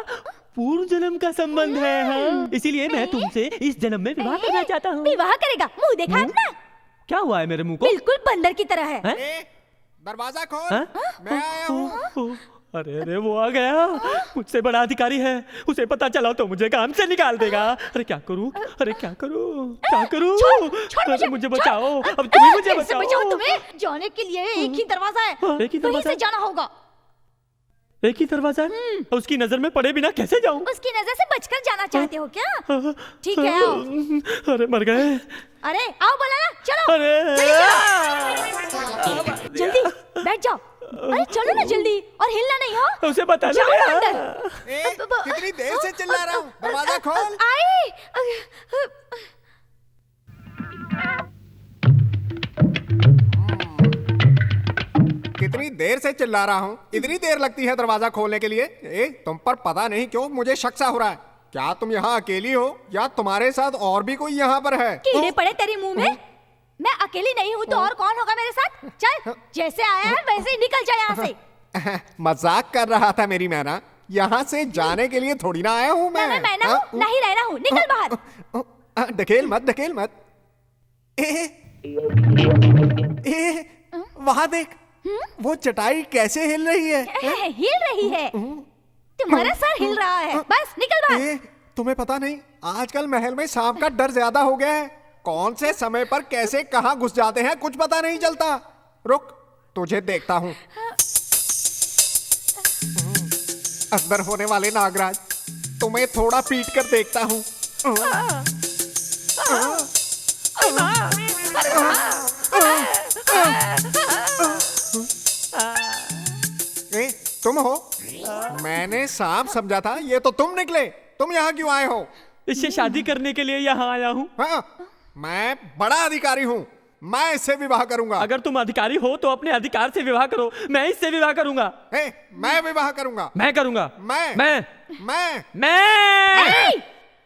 पूर्व जन्म का संबंध है। हाँ, इसीलिए मैं तुमसे इस जन्म में विवाह करना चाहता हूँ। विवाह करेगा? मुंह देखा अपना? क्या हुआ है मेरे मुंह को? बिल्कुल बंदर की तरह है। दरवाजा खोल, मैं आया हूँ। अरे अरे, वो आ गया। मुझसे बड़ा अधिकारी है, उसे पता चला तो मुझे काम से निकाल देगा। अरे क्या करूं? अरे क्या करूं? क्या करूं? अरे मुझे बचाओ, अब तुम ही मुझे बचाओ। तुम्हें जाने के लिए एक ही दरवाजा है, एक ही वहीं से जाना होगा। एक ही दरवाजा है? उसकी नजर में पड़े बिना कैसे जाऊं? उसकी नजर से बचकर जाना चाहते हो क्या? ठीक है आओ। अरे मर गए। अरे आओ बोला ना, चलो अरे जल्दी बैठ जाओ। अरे चलो ना जल्दी, और हिलना नहीं हो। उसे बता दो जाओ ना अंदर। कितनी देर से चिल्ला रहा हूँ, दरवाजा खोल। आई कितनी देर से चिल्ला रहा हूँ, इतनी देर लगती है दरवाजा खोलने के लिए? तुम पर पता नहीं क्यों मुझे शक सा हो रहा है। क्या तुम यहाँ अकेली हो या तुम्हारे साथ और भी कोई यहाँ पर है? कीड़े पड़े तेरे मुंह में। मैं अकेली नहीं हूँ तो और कौन होगा मेरे साथ? चल जैसे आया है वैसे ही निकल जाए यहाँ से। मजाक कर रहा था मेरी मैना, यहाँ से जाने के लिए थोड़ी ना आया हूँ मैं। मैना हूँ, नहीं रहना हूँ, निकल बाहर। ढकेल मत, ढकेल मत। वहाँ देख, वो चटाई कैसे हिल रही है। हिल रही है? तुम्हारा सर हिल रहा है। बस निकल बाहर। तुम्हें पता नहीं, आजकल महल में सांप का डर ज्यादा हो गया है। कौन से समय पर कैसे कहाँ घुस जाते हैं कुछ पता नहीं चलता। रुक, तुझे देखता हूँ। अंदर होने वाले नागराज, तुम्हें थोड़ा पीट कर देखता हूँ। तुम हो? मैंने सांप समझा था, ये तो तुम निकले। तुम यहाँ क्यों आए हो? इससे शादी करने के लिए यहाँ आया हूँ। हाँ, मैं बड़ा अधिकारी हूँ, मैं इससे विवाह करूंगा। अगर तुम अधिकारी हो तो अपने अधिकार से विवाह करो, मैं इससे विवाह करूंगा। मैं विवाह करूंगा। मैं करूंगा। मैं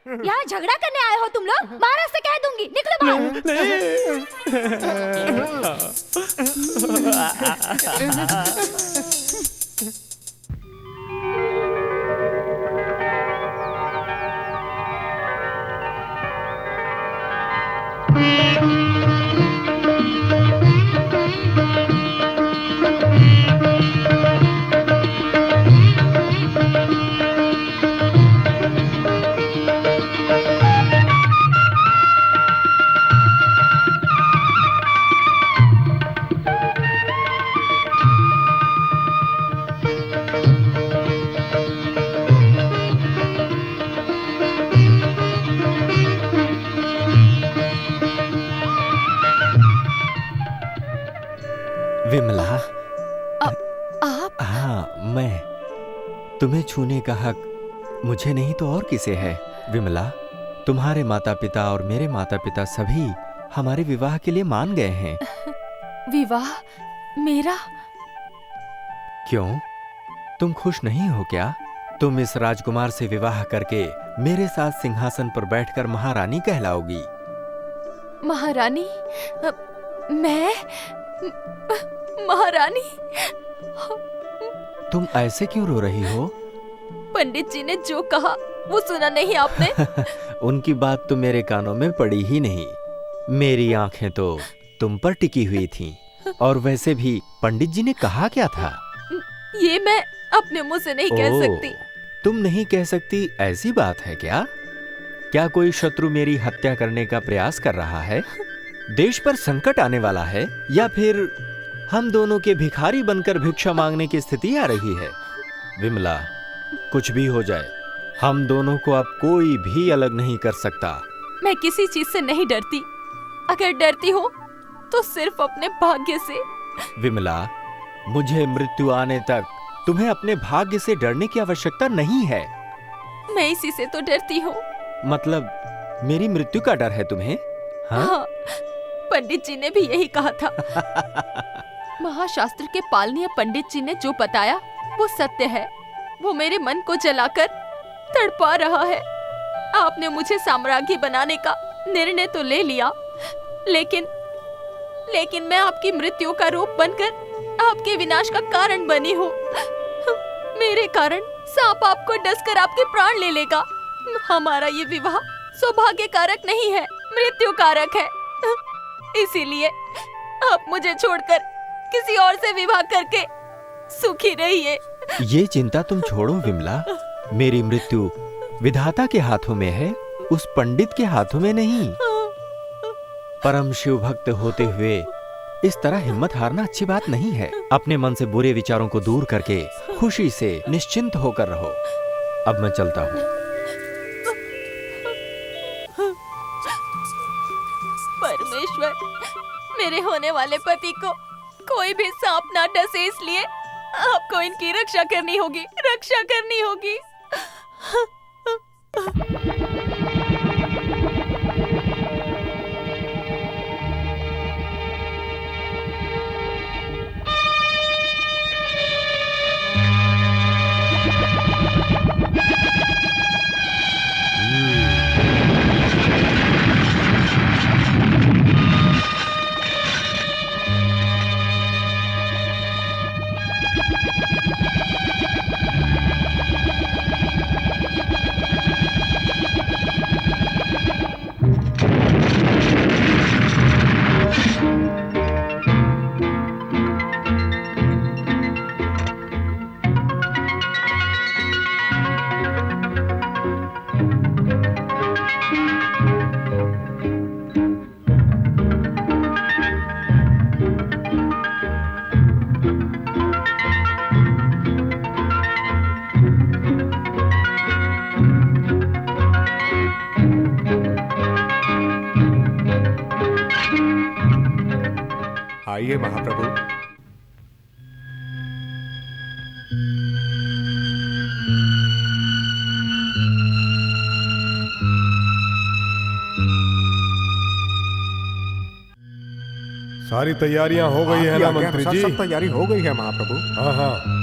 यहाँ झगड़ा करने आए हो तुम लोग? महाराज से कह दूंगी, निकलो बाहर। विमला, आप? हाँ, मैं। तुम्हें छूने का हक मुझे नहीं तो और किसे है? विमला, तुम्हारे माता पिता और मेरे माता पिता सभी हमारे विवाह के लिए मान गए हैं। विवाह मेरा? क्यों, तुम खुश नहीं हो क्या? तुम इस राजकुमार से विवाह करके मेरे साथ सिंहासन पर बैठकर महारानी कहलाओगी। महारानी? मैं महारानी? तुम ऐसे क्यों रो रही हो? पंडित जी ने जो कहा वो सुना नहीं आपने? उनकी बात तो मेरे कानों में पड़ी ही नहीं। मेरी आंखें तो तुम पर टिकी हुई थीं। और वैसे भी पंडित जी ने कहा क्या था? ये मैं अपने मुंह से नहीं कह सकती। तुम नहीं कह सकती, ऐसी बात है क्या? क्या कोई शत्रु मेरी हत्या करने का प्रयास कर रहा है? देश पर संकट आने वाला है? या फिर हम दोनों के भिखारी बनकर भिक्षा मांगने की स्थिति आ रही है? विमला, कुछ भी हो जाए, हम दोनों को अब कोई भी अलग नहीं कर सकता। मैं किसी चीज से नहीं डरती। अगर डरती हो तो सिर्फ अपने भाग्य से। विमला, मुझे मृत्यु आने तक तुम्हें अपने भाग्य से डरने की आवश्यकता नहीं है। मैं इसी से तो डरती हूँ। मतलब मेरी मृत्यु का डर है तुम्हें? हाँ, पंडित जी ने भी यही कहा था। महाशास्त्र के पालनीय पंडित जी ने जो बताया वो सत्य है। वो मेरे मन को जलाकर तड़पा रहा है। आपने मुझे साम्राज्ञी बनाने का निर्णय तो ले लिया, लेकिन मैं आपकी मृत्यु का रूप बनकर आपके विनाश का कारण बनी हूँ। मेरे कारण सांप आपको डसकर आपके प्राण ले लेगा। हमारा ये विवाह सौभाग्य कारक नहीं है, मृत्यु कारक है। इसीलिए आप मुझे छोड़कर किसी और से विवाह करके सुखी रहिए। ये चिंता तुम छोड़ो विमला। मेरी मृत्यु विधाता के हाथों में है, उस पंडित के हाथों में नहीं। परम शिव भक्त होते हुए इस तरह हिम्मत हारना अच्छी बात नहीं है। अपने मन से बुरे विचारों को दूर करके खुशी से निश्चिंत होकर रहो। अब मैं चलता हूँ। परमेश्वर, मेरे होने वाले पति को कोई भी सांप ना डसे, इसलिए आपको इनकी रक्षा करनी होगी, रक्षा करनी होगी। आइए महाप्रभु। सारी तैयारियां हो गई है ना मंत्री जी? सब तैयारी हो गई है महाप्रभु। हाँ हाँ।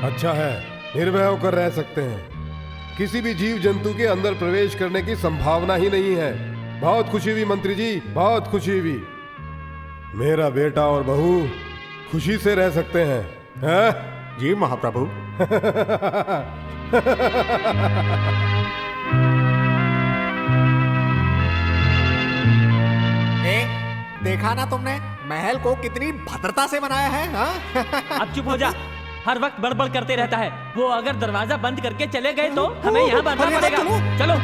अच्छा है, निर्भय होकर रह सकते हैं। किसी भी जीव जंतु के अंदर प्रवेश करने की संभावना ही नहीं है। बहुत खुशी हुई मंत्री जी, बहुत खुशी हुई। मेरा बेटा और बहू खुशी से रह सकते हैं, हैं? जी महाप्रभु। देखा ना तुमने महल को कितनी भद्रता से बनाया है, हाँ? अब चुप हो जा, हर वक्त बड़बड़ करते रहता है। वो अगर दरवाजा बंद करके चले गए तो हमें यहाँ बांधना पड़ेगा। चलो।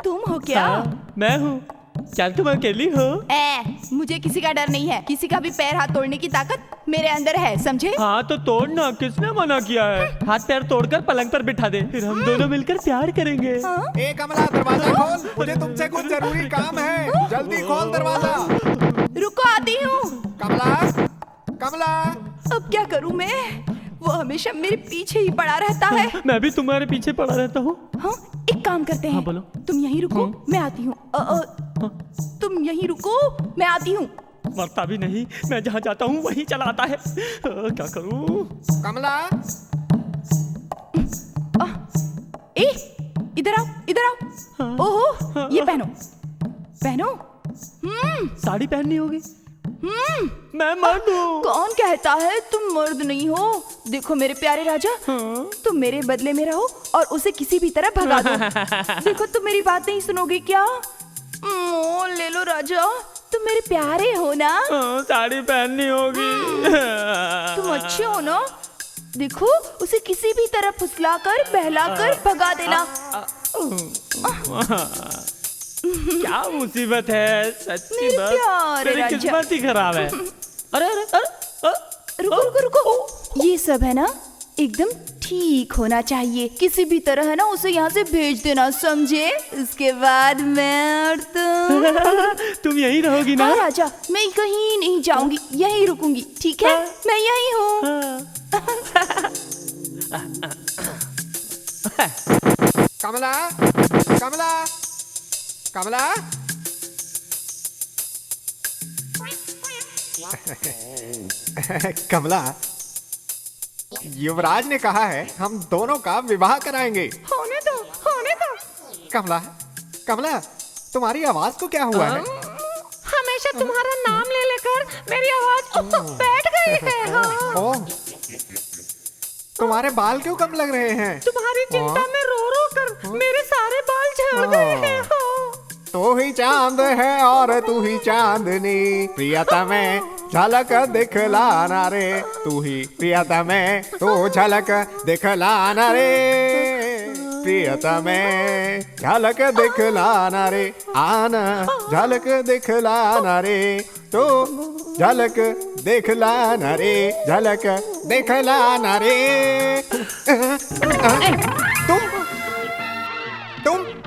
तुम हो क्या? मैं हूँ। क्या तुम अकेली हो? मुझे किसी का डर नहीं है। किसी का भी पैर हाथ तोड़ने की ताकत मेरे अंदर है, समझे? हाँ तो तोड़ना, किसने मना किया है? हाथ पैर तोड़कर पलंग पर बिठा दे, फिर हम दोनों मिलकर प्यार करेंगे। ए कमला, दरवाजा खोल, मुझे तुमसे कुछ जरूरी काम है। जल्दी खोल दरवाजा। रुको, आती हूँ। कमला, कमला। अब क्या करूँ मैं? वो हमेशा मेरे पीछे ही पड़ा रहता है। मैं भी तुम्हारे पीछे पड़ा रहता हूँ। हाँ, एक काम करते हैं। हाँ, बोलो। तुम यहीं रुको, मैं आती हूँ। तुम यहीं रुको, मैं आती हूँ। मरता भी नहीं, मैं जहाँ जाता हूँ वहीं चला आता है। क्या करूँ? कमला। इधर आओ, इधर आओ। ओहो, ये पहनो, पहनो। साड़ी पहननी होगी। मैं मर्द हूँ। कौन कहता है तुम मर्द नहीं हो? देखो मेरे प्यारे राजा, तुम मेरे बदले में रहो और उसे किसी भी तरह भगा दो। देखो तुम मेरी बात नहीं सुनोगे क्या? ले लो राजा, तुम मेरे प्यारे हो ना? साड़ी पहननी होगी। तुम अच्छे हो ना? देखो उसे किसी भी तरह फुसलाकर बहलाकर भगा देना। क्या मुसीबत है, सच्ची बात। मेरी किस्मत ही खराब है। अरे अरे अरे, रुको रुको रुको, ये सब है ना एकदम ठीक होना चाहिए। किसी भी तरह है ना उसे यहाँ से भेज देना, समझे? उसके बाद मैं और तुम यहीं रहोगी ना? हाँ राजा, मैं कहीं नहीं जाऊंगी, यहीं रुकूंगी, ठीक है? मैं यहीं हूँ। कमला, कमला, कमला। कमला, युवराज ने कहा है हम दोनों का विवाह कराएंगे। होने दो, होने दो। कमला, कमला, तुम्हारी आवाज को क्या हुआ है? हमेशा तुम्हारा नाम ले लेकर मेरी आवाज बैठ गई है। हाँ। तुम्हारे बाल क्यों कम लग रहे हैं? तुम्हारी चिंता में रो रो कर मेरे सारे बाल झड़ गए हैं। तू ही चांद है और तू ही चांदनी, प्रियतमे झलक दिखलाना रे। तू ही प्रियतमे, तू झलक दिखलाना रे। प्रियतमे झलक दिखलाना रे, आना झलक दिखलाना रे। तो झलक दिखलाना रे, झलक दिखलाना रे।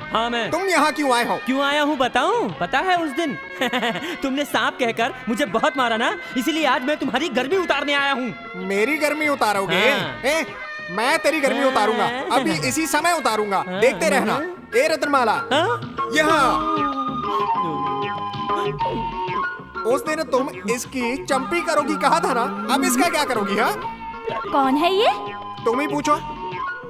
हाँ मैं। तुम यहाँ क्यों आए हो? क्यों आया हूँ बताऊँ? पता है उस दिन तुमने सांप कहकर मुझे बहुत मारा ना, इसीलिए आज मैं तुम्हारी गर्मी उतारने आया हूँ। मेरी गर्मी उतारोगे? हाँ। मैं तेरी गर्मी उतारूंगा, अभी इसी समय उतारूंगा। देखते रहना। ए रत्नमाला, यहाँ। उस दिन तुम इसकी चंपी करोगी कहा था ना, अब इसका क्या करोगी? हाँ, कौन है ये? तुम ही पूछो।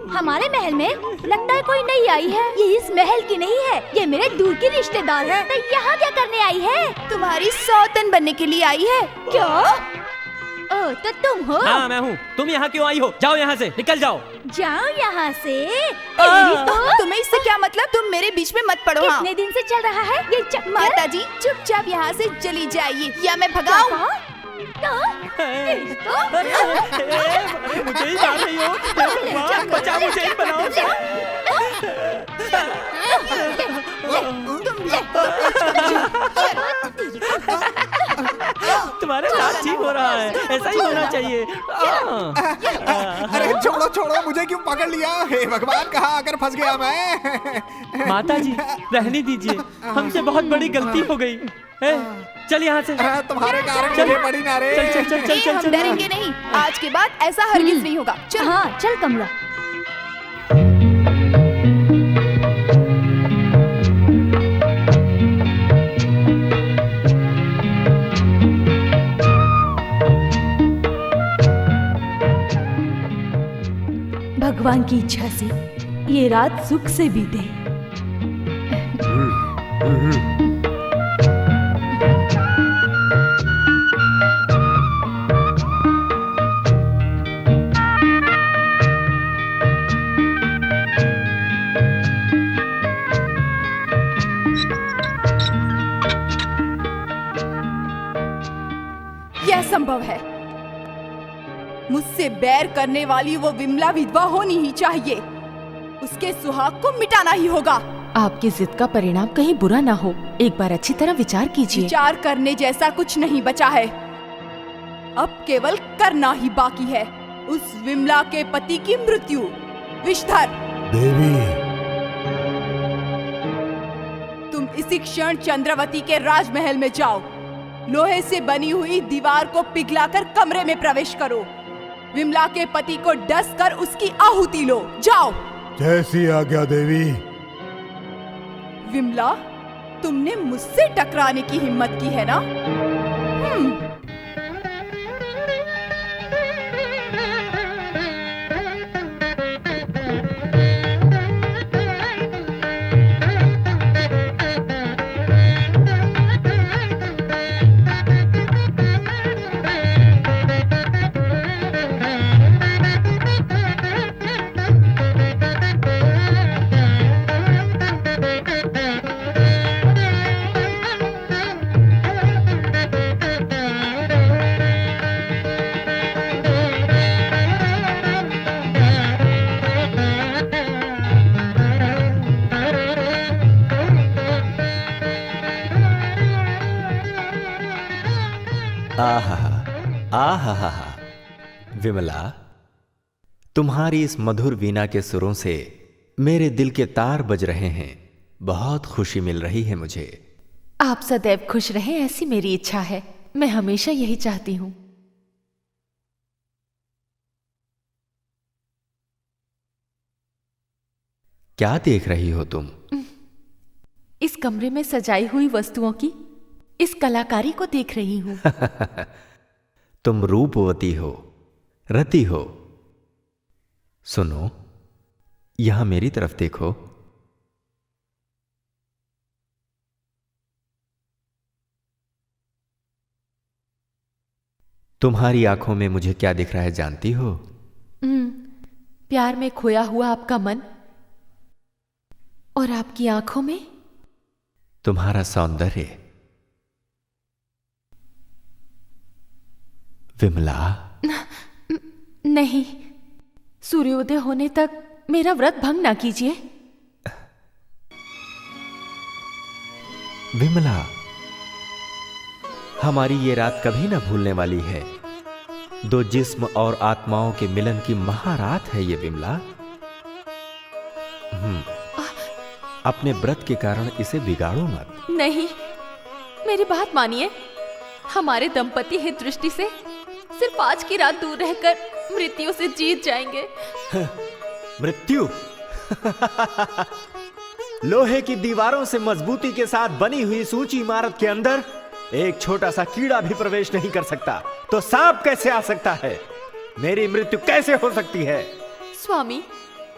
हमारे महल में लगता है कोई नई आई है। ये इस महल की नहीं है, ये मेरे दूर की रिश्तेदार है। तो यहाँ क्या करने आई है? तुम्हारी सौतन बनने के लिए आई है। क्या? ओ तो तुम हो? हाँ मैं हूँ। तुम यहाँ क्यों आई हो? जाओ यहाँ से, निकल जाओ। जाओ यहाँ से? तो तुम्हें इससे क्या मतलब? तुम मेरे बीच में मत पड़ो। कितने दिन से चल रहा है ये चक्कर? माता जी चुपचाप यहाँ से चली जाइए या मैं भगाऊं? मुझे ही मार रही हो? भगवान बचा, मुझे ही बनाओ। तुम्हारे साथ ठीक हो रहा है, ऐसा ही होना चाहिए। अरे छोड़ो छोड़ो, मुझे क्यों पकड़ लिया? हे भगवान, कहाँ आकर फंस गया मैं? माता जी रहने दीजिए, हमसे बहुत बड़ी गलती हो गई। चल यहाँ से। तुम्हारे कारण मुझे पड़ी ना रे। चल चल चल चल हम चल। डरेंगे नहीं, आज के बाद ऐसा हरगिज नहीं होगा। चल। हाँ चल कमला। भगवान की इच्छा से ये रात सुख से बीते। यह संभव है। मुझसे बैर करने वाली वो विमला विधवा होनी ही चाहिए। उसके सुहाग को मिटाना ही होगा। आपकी जिद का परिणाम कहीं बुरा ना हो, एक बार अच्छी तरह विचार कीजिए। विचार करने जैसा कुछ नहीं बचा है, अब केवल करना ही बाकी है। उस विमला के पति की मृत्यु। विषधर देवी, तुम इसी क्षण चंद्रवती के राजमहल में जाओ। लोहे से बनी हुई दीवार को पिघलाकर कमरे में प्रवेश करो। विमला के पति को डस कर उसकी आहुति लो। जाओ। जैसी आज्ञा देवी। विमला, तुमने मुझसे टकराने की हिम्मत की है ना? आहा, विमला, तुम्हारी इस मधुर वीणा के सुरों से मेरे दिल के तार बज रहे हैं। बहुत खुशी मिल रही है मुझे। आप सदैव खुश रहें, ऐसी मेरी इच्छा है। मैं हमेशा यही चाहती हूँ। क्या देख रही हो तुम? इस कमरे में सजाई हुई वस्तुओं की इस कलाकारी को देख रही हूँ। तुम रूपवती हो, रति हो। सुनो, यहां मेरी तरफ देखो। तुम्हारी आंखों में मुझे क्या दिख रहा है जानती हो? प्यार में खोया हुआ आपका मन, और आपकी आंखों में तुम्हारा सौंदर्य। विमला, नहीं, सूर्योदय होने तक मेरा व्रत भंग ना कीजिए। विमला, हमारी ये रात कभी ना भूलने वाली है। दो जिस्म और आत्माओं के मिलन की महारात है ये विमला। अपने व्रत के कारण इसे बिगाड़ो मत। नहीं, मेरी बात मानिए। हमारे दंपति हित दृष्टि से सिर्फ आज की रात दूर रहकर मृत्यु से जीत जाएंगे। मृत्यु? लोहे की दीवारों से मजबूती के साथ बनी हुई इस ऊंची इमारत के अंदर एक छोटा सा कीड़ा भी प्रवेश नहीं कर सकता, तो सांप कैसे आ सकता है? मेरी मृत्यु कैसे हो सकती है? स्वामी,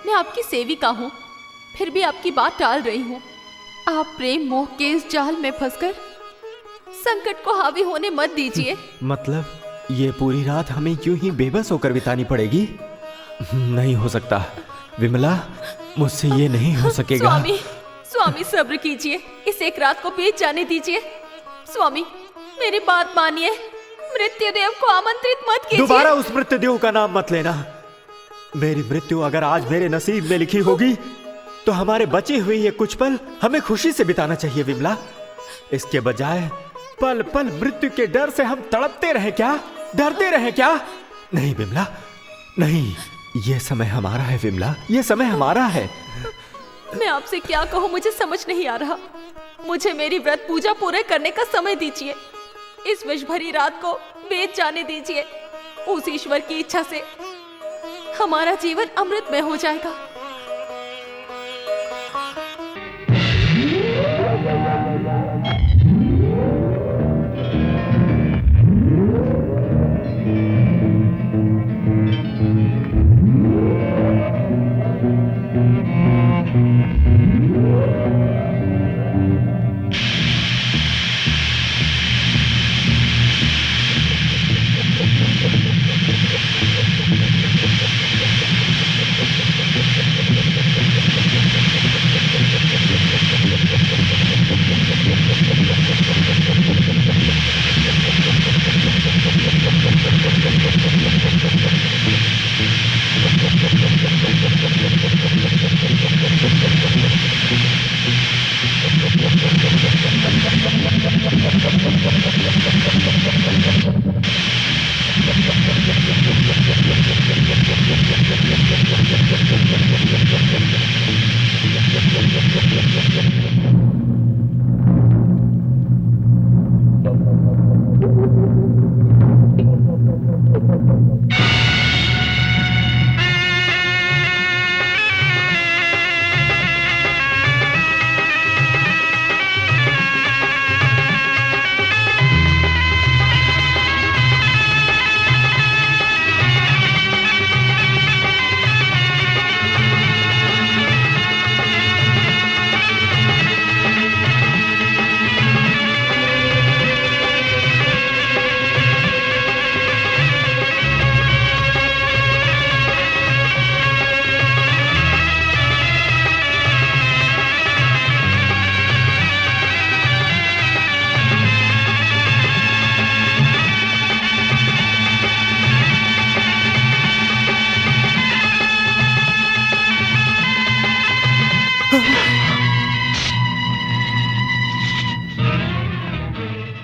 मैं आपकी सेविका हूँ, फिर भी आपकी बात टाल रही हूँ। आप प्रेम मोह के इस जाल में फंसकर संकट को हावी होने मत दीजिए। मतलब ये पूरी रात हमें यूं ही बेबस होकर बितानी पड़ेगी? नहीं हो सकता विमला, मुझसे ये नहीं हो सकेगा। स्वामी सब्र कीजिए, इस एक रात को बीत जाने दीजिए। स्वामी, मेरी बात मानिए। मृत्युदेव को आमंत्रित मत कीजिए। दोबारा उस मृत्युदेव का नाम मत लेना। मेरी मृत्यु अगर आज मेरे नसीब में लिखी होगी तो हमारे बचे हुए ये कुछ पल हमें खुशी से बिताना चाहिए विमला। इसके बजाय पल पल मृत्यु के डर से हम तड़पते रहे क्या, डरते रहे क्या? नहीं विमला, नहीं, ये समय हमारा है विमला, ये समय हमारा है। मैं आपसे क्या कहूँ, मुझे समझ नहीं आ रहा। मुझे मेरी व्रत पूजा पूरे करने का समय दीजिए। इस विष भरी रात को बीत जाने दीजिए। उस ईश्वर की इच्छा से हमारा जीवन अमृतमय हो जाएगा।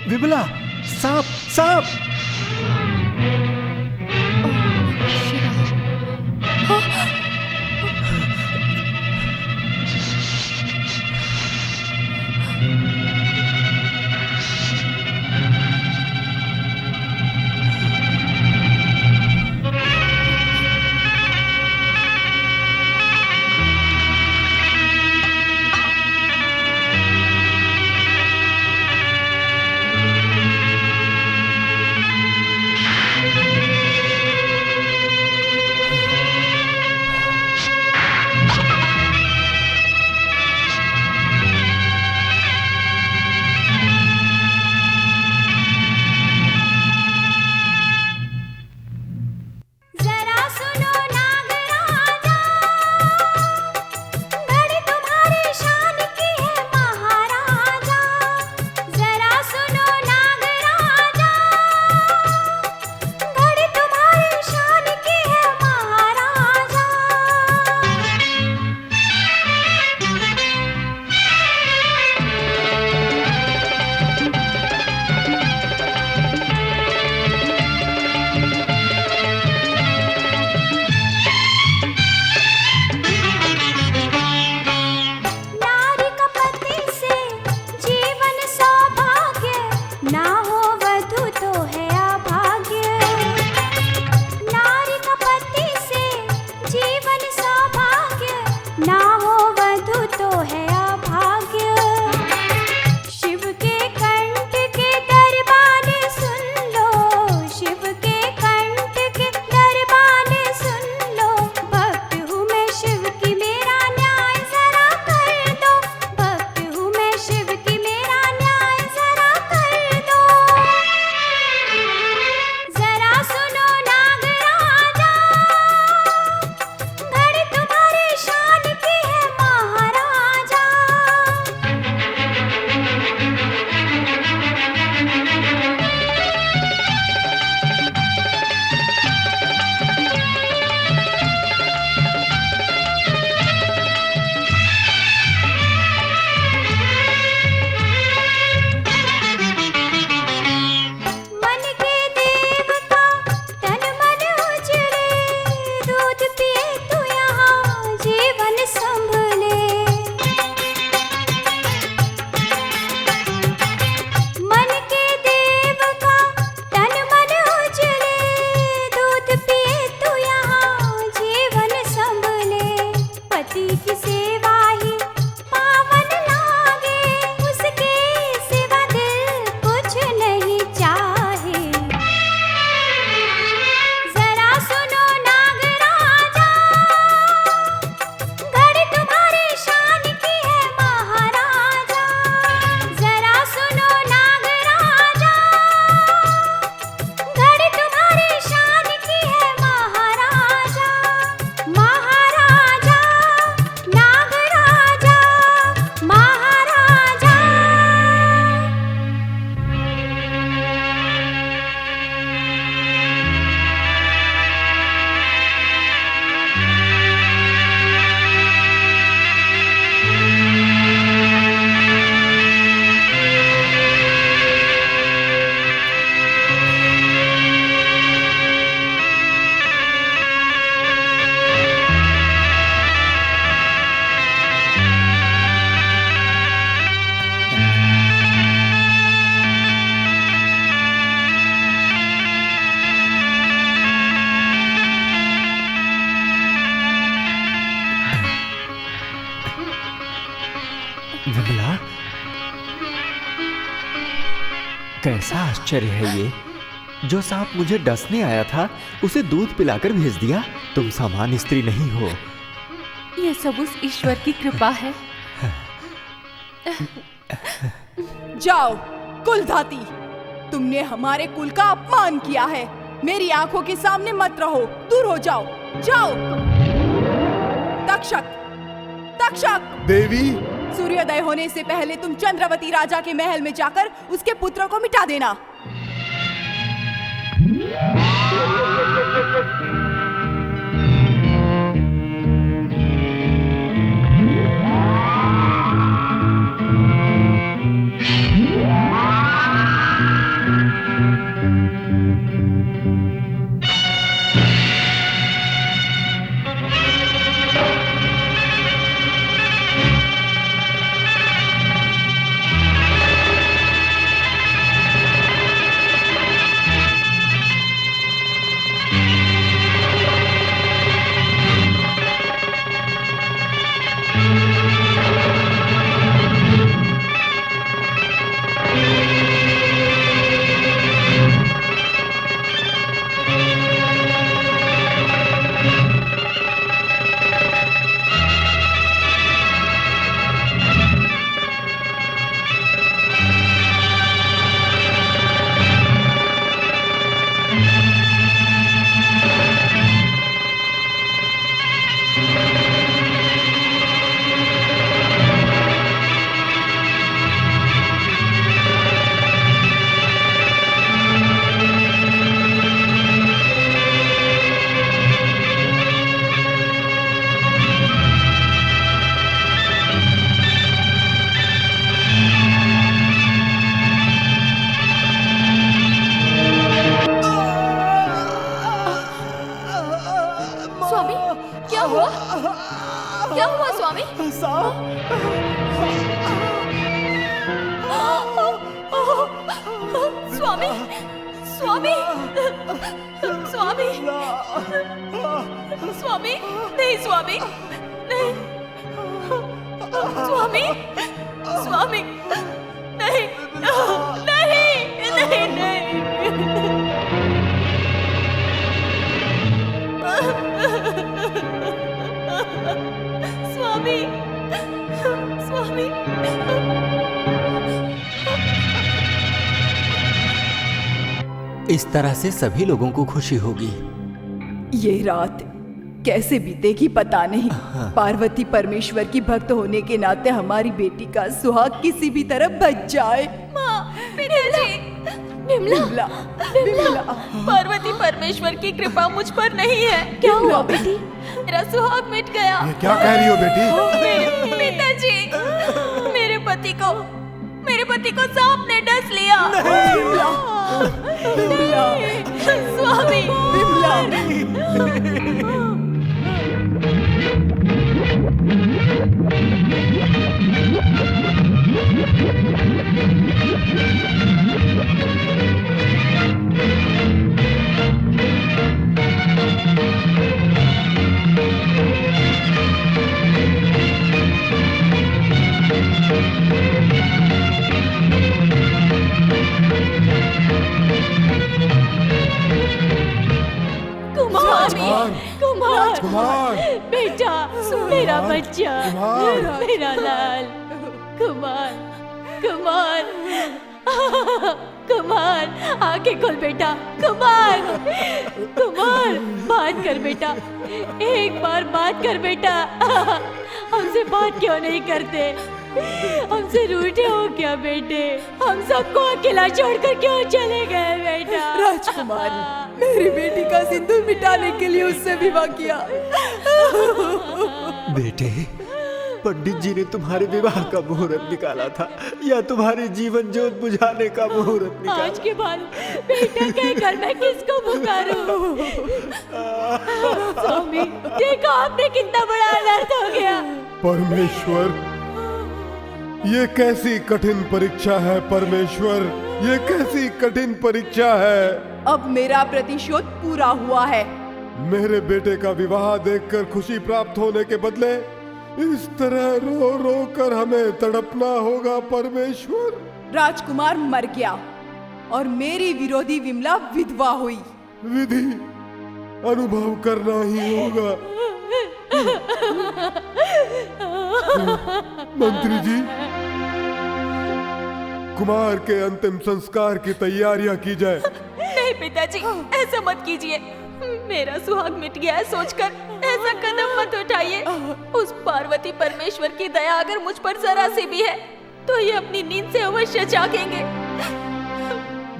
विमला, सांप सांप। विमला, कैसा आश्चर्य है ये। जो सांप मुझे डसने आया था उसे दूध पिलाकर भेज दिया। तुम सामान्य स्त्री नहीं हो। ये सब उस ईश्वर की कृपा है। जाओ कुलधाती, तुमने हमारे कुल का अपमान किया है। मेरी आंखों के सामने मत रहो, दूर हो जाओ। जाओ। तक्षक, तक्षक! देवी, सूर्योदय होने से पहले तुम चंद्रवती राजा के महल में जाकर उसके पुत्र को मिटा देना। क्या हुआ स्वामी? स्वामी, स्वामी, स्वामी, स्वामी, नहीं स्वामी, नहीं, स्वामी, स्वामी, नहीं, नहीं, नहीं, नहीं। स्वामी, स्वामी। इस तरह से सभी लोगों को खुशी होगी। ये रात कैसे बीतेगी पता नहीं। पार्वती परमेश्वर की भक्त होने के नाते हमारी बेटी का सुहाग किसी भी तरह बच जाए। माँ, पिताजी, विमला, विमला, पार्वती परमेश्वर की कृपा मुझ पर नहीं है। क्या हुआ बेटी? मेरा सुहाग मिट गया। ये क्या कह रही हो बेटी? पिताजी, मेरे पति को सांप ने डस लिया। विमला, विमला, स्वामी, विमला। कुमार, बेटा, मेरा बच्चा, मेरा लाल, कुमार, कुमार, आंखें खोल बेटा, कुमार, बात कर बेटा, एक बार बात कर बेटा। हमसे बात क्यों नहीं करते? हमसे रूठे हो क्या बेटे? हम सबको अकेला छोड़कर क्यों चले गए बेटा? राजकुमार, मेरी बेटी का सिंदूर मिटाने के लिए उससे विवाह किया। बेटे, पंडित जी ने तुम्हारे विवाह का मुहूर्त निकाला था या तुम्हारे जीवन ज्योत बुझाने का मुहूर्त निकाला? आज के बाद बेटा कहकर मैं किसको पुकारूं? स्वामी, देखो आपने कितना बड़ा अनर्थ हो गया। परमेश्वर, ये कैसी कठिन परीक्षा है परमेश्वर, ये कैसी कठिन परीक्षा है। अब मेरा प्रतिशोध पूरा हुआ है। मेरे बेटे का विवाह देखकर खुशी प्राप्त होने के बदले इस तरह रो रो कर हमें तड़पना होगा परमेश्वर। राजकुमार मर गया और मेरी विरोधी विमला विधवा हुई। विधि अनुभव करना ही होगा। मंत्री जी, कुमार के अंतिम संस्कार की तैयारियां की जाए। नहीं पिताजी, ऐसा मत कीजिए। मेरा सुहाग मिट गया है सोचकर ऐसा कदम मत उठाइए। उस पार्वती परमेश्वर की दया अगर मुझ पर जरा सी भी है तो ये अपनी नींद से अवश्य जागेंगे।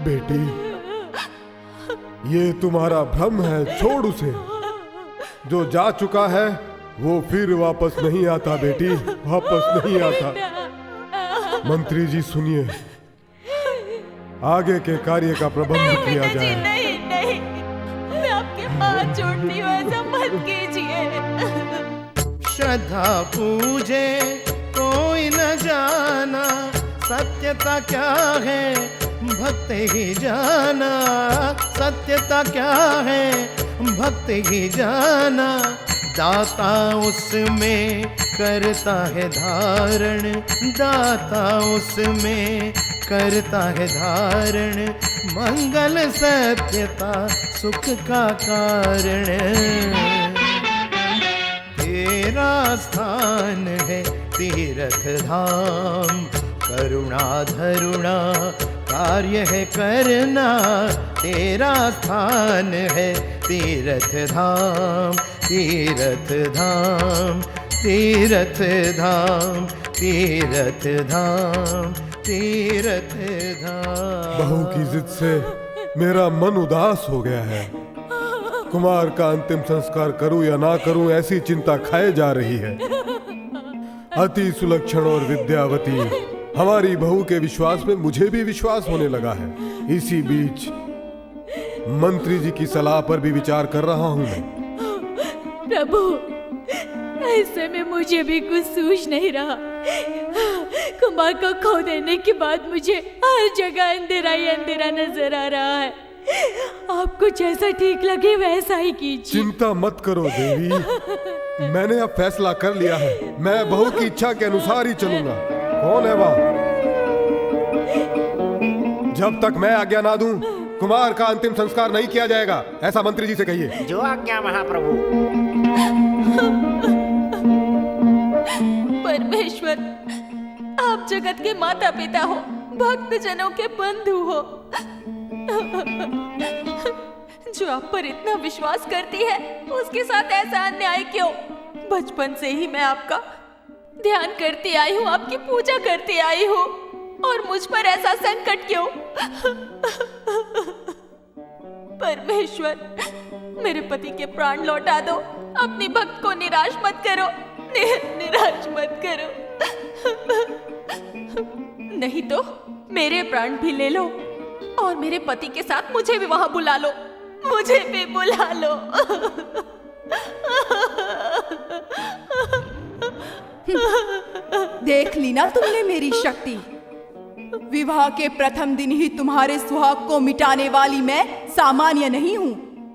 बेटी, ये तुम्हारा भ्रम है, छोड़ उसे। जो जा चुका है वो फिर वापस नहीं आता बेटी, वापस नहीं आता। मंत्री जी सुनिए, आगे के कार्य का प्रबंध किया जाए। नहीं नहीं, मैं आपके हाथ जोड़ती हूँ, ऐसा मत कीजिए। श्रद्धा पूजे कोई न जाना, सत्यता क्या है भक्त ही जाना। सत्यता क्या है भक्त ही जाना। दाता उसमें करता है धारण, दाता उसमें करता है धारण। मंगल सत्यता सुख का कारण। तेरा स्थान है तीर्थ धाम, करुणा धरुणा कार्य है करना। तेरा स्थान है तीर्थ धाम, तीर्थ धाम, तीर्थ धाम, तीर्थ धाम, तीर्थ धाम। बहू की जिद से मेरा मन उदास हो गया है। कुमार का अंतिम संस्कार करूं या ना करूं, ऐसी चिंता खाए जा रही है। अति सुलक्षण और विद्यावती हमारी बहू के विश्वास में मुझे भी विश्वास होने लगा है। इसी बीच मंत्री जी की सलाह पर भी विचार कर रहा हूं मैं। प्रभु, ऐसे में मुझे भी कुछ सूझ नहीं रहा। कुमार को खो देने के बाद मुझे हर जगह अंधेरा ही अंधेरा नजर आ रहा है। आपको जैसा ठीक लगे वैसा ही कीजिए। चिंता मत करो देवी, मैंने अब फैसला कर लिया है। मैं बहू की इच्छा के अनुसार ही चलूंगा। कौन है वहां? जब तक मैं आज्ञा ना दूं, कुमार का अंतिम संस्कार नहीं किया जाएगा, ऐसा मंत्री जी से कहिए। जो आज्ञा महाप्रभु। परमेश्वर, आप जगत के माता पिता हो, भक्त जनों के बंधु हो। जो आप पर इतना विश्वास करती है, उसके साथ ऐसा अन्याय क्यों? बचपन से ही मैं आपका ध्यान करती आई हूँ, आपकी पूजा करती आई हूँ, और मुझ पर ऐसा संकट क्यों? परमेश्वर, मेरे पति के प्राण लौटा दो। अपनी भक्त को निराश मत करो, निराश मत करो। नहीं तो मेरे प्राण भी ले लो और मेरे पति के साथ मुझे भी वहां बुला लो, मुझे भी बुला लो। देख ली ना तुमने मेरी शक्ति। विवाह के प्रथम दिन ही तुम्हारे सुहाग को मिटाने वाली मैं सामान्य नहीं हूँ।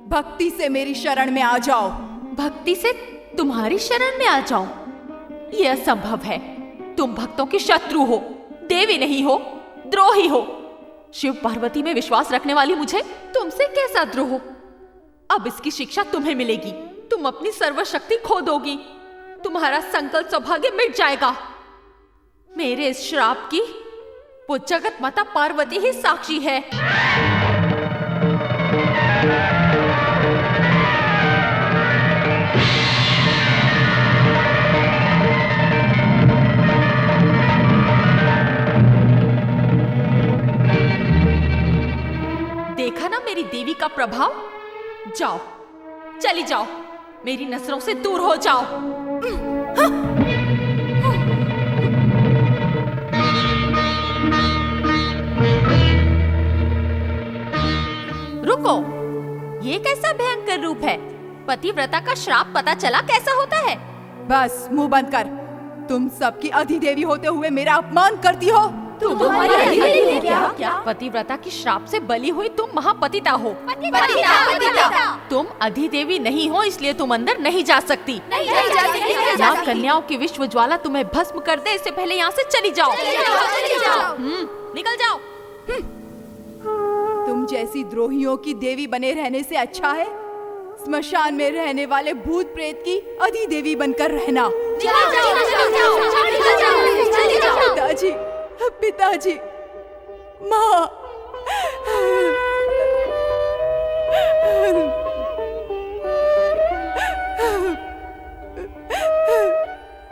भक्ति से मेरी शरण में आ जाओ। भक्ति से तुम्हारी शरण में आ जाऊं? यह असंभव है। तुम भक्तों की शत्रु हो, देवी नहीं हो, द्रोही हो। शिव पार्वती में विश्वास रखने वाली मुझे तुमसे कैसा द्रोह? अब इसकी शिक्षा तुम्हें मिलेगी। तुम अपनी सर्वशक्ति खो दोगी, तुम्हारा संकल्प सौभाग्य मिट जाएगा। मेरे इस श्राप की वो जगत माता पार्वती ही साक्षी है। देखा ना मेरी देवी का प्रभाव? जाओ, चली जाओ, मेरी नजरों से दूर हो जाओ। रुको, ये कैसा भयंकर रूप है? पतिव्रता का श्राप पता चला कैसा होता है? बस मुंह बंद कर। तुम सबकी अधिदेवी होते हुए मेरा अपमान करती हो। तुम हमारी अधिदेवी हो क्या? पतिव्रता की श्राप से बली हुई तुम महापतिता हो। पतिता। तुम अधिदेवी नहीं हो, इसलिए तुम अंदर नहीं जा सकती। नाग कन्याओं की विश्व ज्वाला तुम्हें भस्म कर दे, इससे पहले यहाँ से चली जाओ। निकल जाओ। तुम जैसी द्रोहियों की देवी बने रहने से अच्छा है स्मशान में रहने वाले भूत प्रेत की अधिदेवी बनकर रहना। पिताजी, पिताजी, माँ,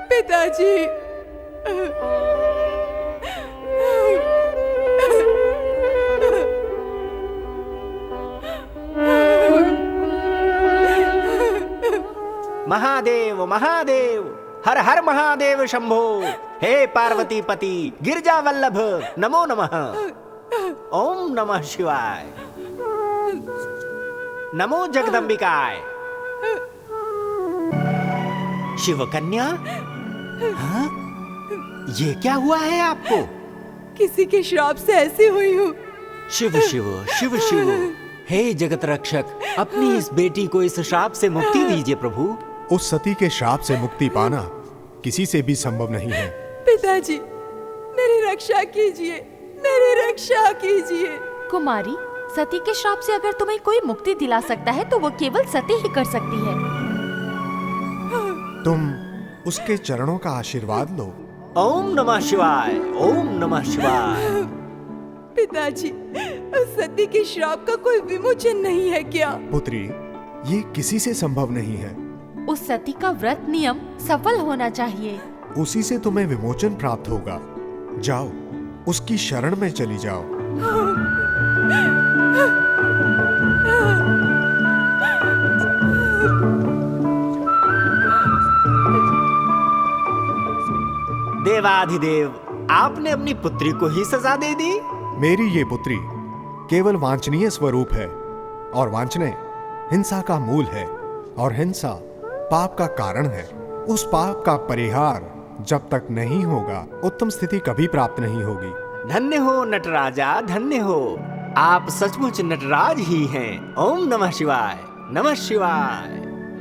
पिताजी, महादेव महादेव, हर हर महादेव शंभो। हे पार्वती पति गिरजा वल्लभ, नमो नमः। ओम नमः शिवाय। नमो जगदम्बिकाय। शिव कन्या, हाँ? ये क्या हुआ है आपको? किसी के श्राप से ऐसी हुई हूँ। शिव शिव शिव शिव। हे जगत रक्षक, अपनी इस बेटी को इस श्राप से मुक्ति दीजिए प्रभु। उस सती के श्राप से मुक्ति पाना किसी से भी संभव नहीं है। पिताजी, मेरी रक्षा कीजिए, मेरी रक्षा कीजिए। कुमारी, सती के श्राप से अगर तुम्हें कोई मुक्ति दिला सकता है तो वो केवल सती ही कर सकती है। तुम उसके चरणों का आशीर्वाद लो। ओम नमः शिवाय, ओम नमः शिवाय। पिताजी, उस सती के श्राप का कोई विमोचन नहीं है क्या? पुत्री, ये किसी से संभव नहीं है। उस सती का व्रत नियम सफल होना चाहिए। उसी से तुम्हें विमोचन प्राप्त होगा। जाओ, उसकी शरण में चली जाओ। देवाधिदेव, आपने अपनी पुत्री को ही सजा दे दी। मेरी ये पुत्री केवल वांछनीय स्वरूप है, और वांछनीय हिंसा का मूल है, और हिंसा पाप का कारण है। उस पाप का परिहार जब तक नहीं होगा, उत्तम स्थिति कभी प्राप्त नहीं होगी। धन्य हो नटराजा, धन्य हो। आप सचमुच नटराज ही हैं। ओम नमः शिवाय, नमः शिवाय।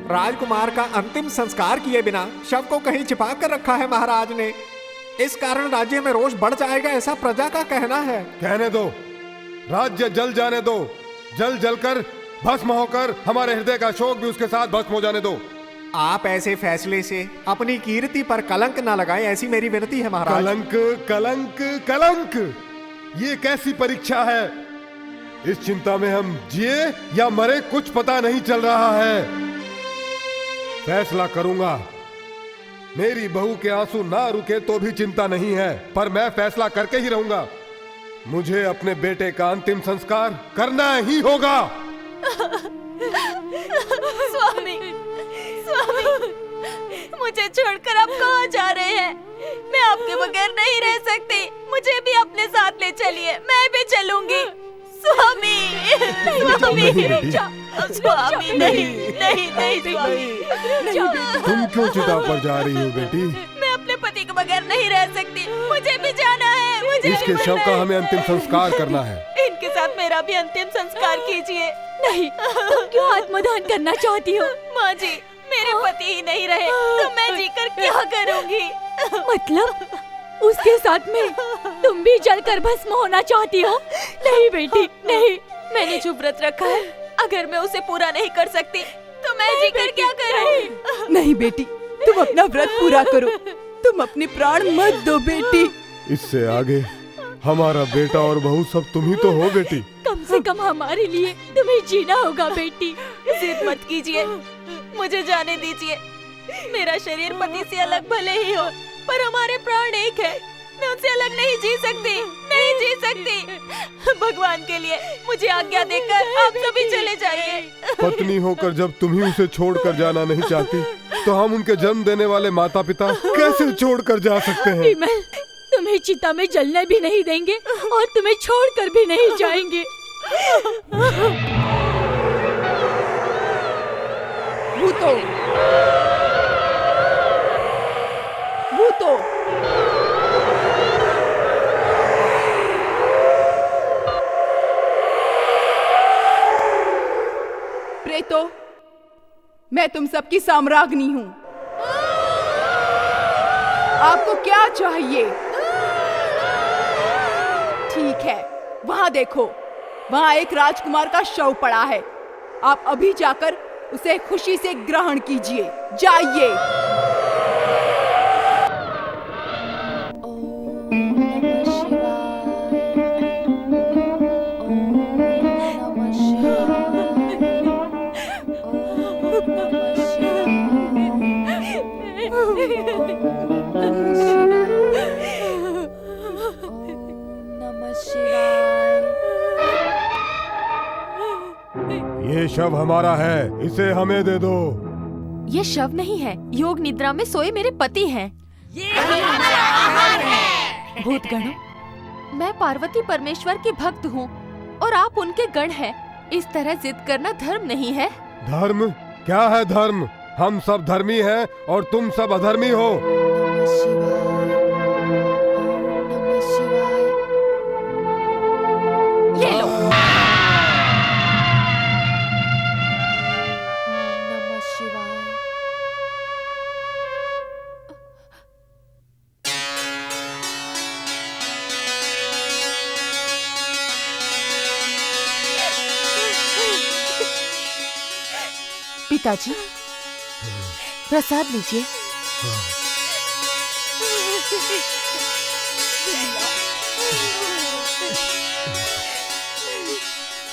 राजकुमार का अंतिम संस्कार किए बिना शव को कहीं छिपा कर रखा है महाराज ने। इस कारण राज्य में रोष बढ़ जाएगा, ऐसा प्रजा का कहना है। कहने दो, राज्य जल जाने दो। जल जलकर भस्म होकर हमारे हृदय का शोक भी उसके साथ भस्म हो जाने दो। आप ऐसे फैसले से अपनी कीर्ति पर कलंक न लगाएं, ऐसी मेरी विनती है महाराज। कलंक, कलंक, कलंक, ये कैसी परीक्षा है? इस चिंता में हम जिए या मरे कुछ पता नहीं चल रहा है। फैसला करूंगा। मेरी बहू के आंसू ना रुके तो भी चिंता नहीं है, पर मैं फैसला करके ही रहूंगा। मुझे अपने बेटे का अंतिम संस्कार करना ही होगा। स्वामी, स्वामी, मुझे छोड़कर आप कहाँ जा रहे हैं? मैं आपके बगैर नहीं रह सकती। मुझे भी अपने साथ ले चलिए, मैं भी चलूंगी। स्वामी, स्वामी, स्वामी, नहीं, नहीं, नहीं, स्वामी। तुम क्यों चिता पर जा रही हो बेटी? मैं अपने पति के बगैर नहीं रह सकती। मुझे भी जाना है, मुझे इसके शव का हमें अंतिम संस्कार करना है। इनके साथ मेरा भी अंतिम संस्कार कीजिए। नहीं, तुम क्यों आत्मदान करना चाहती हो? माँ जी, मेरे पति ही नहीं रहे तो मैं जीकर क्या करूँगी? मतलब उसके साथ में तुम भी जलकर भस्म होना चाहती हो? नहीं बेटी, नहीं। मैंने जो व्रत रखा है, अगर मैं उसे पूरा नहीं कर सकती तो मैं जीकर क्या करूँ? नहीं बेटी, तुम अपना व्रत पूरा करो। तुम अपने प्राण मत दो बेटी। इससे आगे हमारा बेटा और बहू सब तुम ही तो हो बेटी। कम से कम हमारे लिए तुम्हें जीना होगा बेटी। जिद मत कीजिए, मुझे जाने दीजिए। मेरा शरीर पति से अलग भले ही हो, पर हमारे प्राण एक है। मैं उनसे अलग नहीं जी सकती, नहीं जी सकती। भगवान के लिए मुझे आज्ञा देकर आप सभी चले जाइए। पत्नी होकर जब तुम ही उसे छोड़कर जाना नहीं चाहती, तो हम उनके जन्म देने वाले माता पिता कैसे छोड़कर जा सकते हैं? विमल, तुम्हें चिता में जलने भी नहीं देंगे और तुम्हें छोड़कर भी नहीं जाएंगे। भूतो, भूतो, मैं तुम सबकी साम्राज्ञी हूँ। आपको क्या चाहिए? ठीक है, वहां देखो, वहां एक राजकुमार का शव पड़ा है। आप अभी जाकर उसे खुशी से ग्रहण कीजिए। जाइए। ये शव हमारा है, इसे हमें दे दो। ये शव नहीं है, योग निद्रा में सोए मेरे पति हैं। भूतगणों, मैं पार्वती परमेश्वर की भक्त हूँ और आप उनके गण हैं। इस तरह जिद करना धर्म नहीं है। धर्म? क्या है धर्म? हम सब धर्मी हैं और तुम सब अधर्मी हो। ये लो। पिताजी, प्रसाद लीजिए।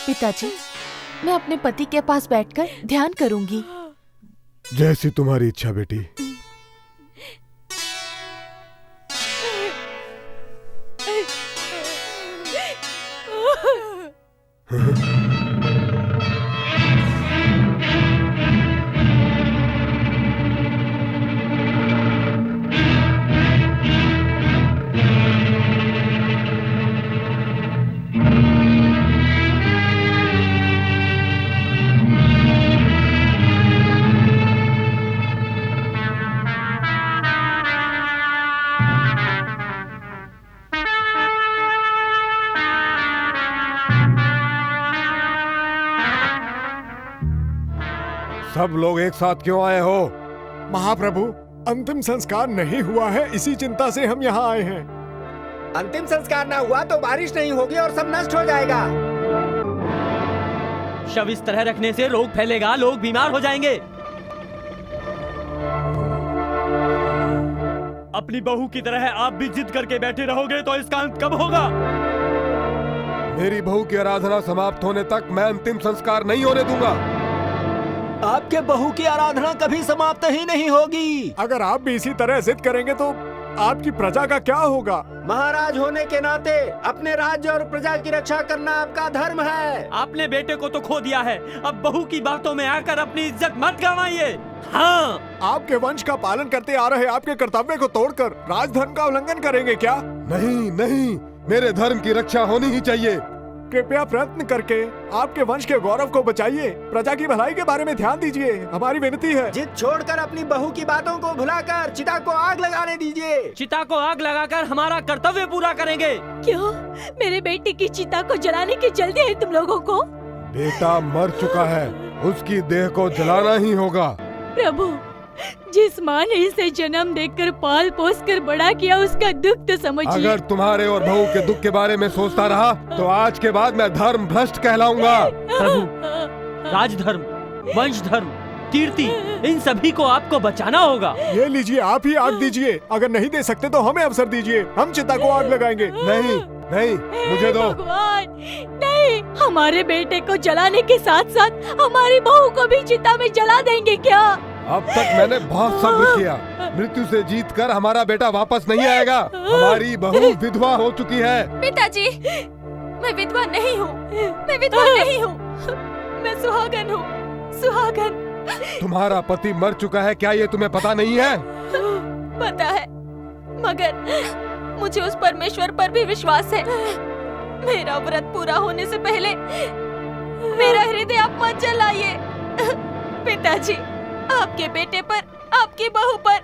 पिताजी, मैं अपने पति के पास बैठकर ध्यान करूंगी। जैसी तुम्हारी इच्छा बेटी। सब लोग एक साथ क्यों आए हो? महाप्रभु, अंतिम संस्कार नहीं हुआ है, इसी चिंता से हम यहाँ आए हैं। अंतिम संस्कार ना हुआ तो बारिश नहीं होगी और सब नष्ट हो जाएगा। शव इस तरह रखने से रोग फैलेगा, लोग बीमार हो जाएंगे। अपनी बहू की तरह आप भी जिद करके बैठे रहोगे तो इसका अंत कब होगा? मेरी बहू की आराधना समाप्त होने तक मैं अंतिम संस्कार नहीं होने दूंगा। आपके बहू की आराधना कभी समाप्त ही नहीं होगी। अगर आप भी इसी तरह जिद करेंगे तो आपकी प्रजा का क्या होगा? महाराज होने के नाते अपने राज्य और प्रजा की रक्षा करना आपका धर्म है। आपने बेटे को तो खो दिया है, अब बहू की बातों में आकर अपनी इज्जत मत गंवाइए। हाँ, आपके वंश का पालन करते आ रहे आपके कर्तव्य को तोड़कर राजधर्म का उल्लंघन करेंगे क्या? नहीं नहीं, मेरे धर्म की रक्षा होनी ही चाहिए। कृपया प्रयत्न करके आपके वंश के गौरव को बचाइए। प्रजा की भलाई के बारे में ध्यान दीजिए, हमारी विनती है। जिद छोड़कर अपनी बहू की बातों को भुलाकर चिता को आग लगाने दीजिए। चिता को आग लगाकर हमारा कर्तव्य पूरा करेंगे। क्यों? मेरे बेटे की चिता को जलाने की जल्दी है तुम लोगों को? बेटा मर चुका है, उसकी देह को जलाना ही होगा। प्रभु, जिस माँ ने इसे जन्म देकर पाल पोस कर बड़ा किया उसका दुख तो समझिए। अगर तुम्हारे और बहू के दुख के बारे में सोचता रहा तो आज के बाद मैं धर्म भ्रष्ट कहलाऊंगा। प्रभु, राजधर्म, वंश धर्म, कीर्ति, इन सभी को आपको बचाना होगा। ये लीजिए, आप ही आग दीजिए। अगर नहीं दे सकते तो हमें अवसर दीजिए, हम चिता को आग लगाएंगे। नहीं नहीं, मुझे दो। भगवान, नहीं, हमारे बेटे को जलाने के साथ साथ हमारी बहू को भी चिता में जला देंगे क्या? अब तक मैंने बहुत सब्र किया, मृत्यु से जीतकर हमारा बेटा वापस नहीं आएगा। हमारी बहू विधवा हो चुकी है। पिताजी, मैं विधवा नहीं हूँ, मैं विधवा नहीं हूँ, मैं सुहागन हूँ, सुहागन। तुम्हारा पति मर चुका है, क्या ये तुम्हें पता नहीं है? पता है, मगर मुझे उस परमेश्वर पर भी विश्वास है। मेरा व्रत पूरा होने से पहले मेरा हृदय आप मत जलाइए। पिताजी, आपके बेटे पर, आपकी बहू पर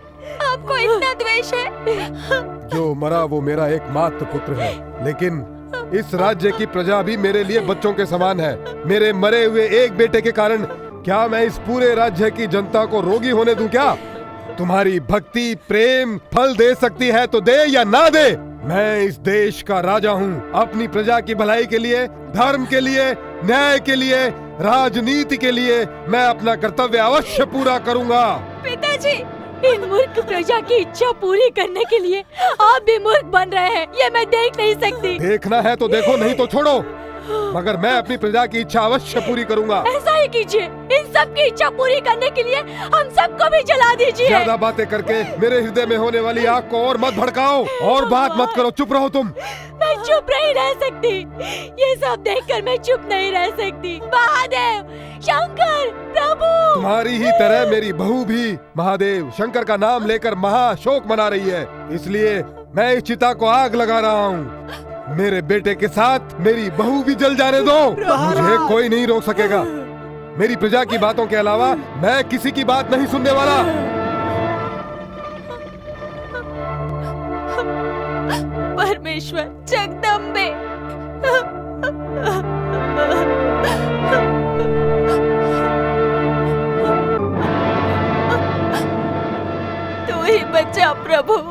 आपको इतना द्वेष है। जो मरा वो मेरा एकमात्र पुत्र है, लेकिन इस राज्य की प्रजा भी मेरे लिए बच्चों के समान है। मेरे मरे हुए एक बेटे के कारण क्या मैं इस पूरे राज्य की जनता को रोगी होने दूं क्या? तुम्हारी भक्ति प्रेम फल दे सकती है तो दे या ना दे, मैं इस देश का राजा हूँ। अपनी प्रजा की भलाई के लिए, धर्म के लिए, न्याय के लिए, राजनीति के लिए मैं अपना कर्तव्य अवश्य पूरा करूँगा। पिताजी, इन मूर्ख प्रजा की इच्छा पूरी करने के लिए आप भी मूर्ख बन रहे हैं, ये मैं देख नहीं सकती। देखना है तो देखो, नहीं तो छोड़ो, मगर मैं अपनी प्रजा की इच्छा अवश्य पूरी करूंगा। ऐसा ही कीजिए, इन सब की इच्छा पूरी करने के लिए हम सबको भी जला दीजिए। ज्यादा बातें करके मेरे हृदय में होने वाली आग को और मत भड़काओ, और बात मत करो, चुप रहो तुम। मैं चुप नहीं रह सकती, ये सब देखकर मैं चुप नहीं रह सकती। महादेव, शंकर, प्रभु। तुम्हारी ही तरह मेरी बहू भी महादेव शंकर का नाम लेकर महाशोक मना रही है, इसलिए मैं इस चिता को आग लगा रहा हूँ। मेरे बेटे के साथ मेरी बहू भी जल जाने दो, मुझे कोई नहीं रोक सकेगा। मेरी प्रजा की बातों के अलावा मैं किसी की बात नहीं सुनने वाला। परमेश्वर जगदम्बे, तू ही बचा प्रभु।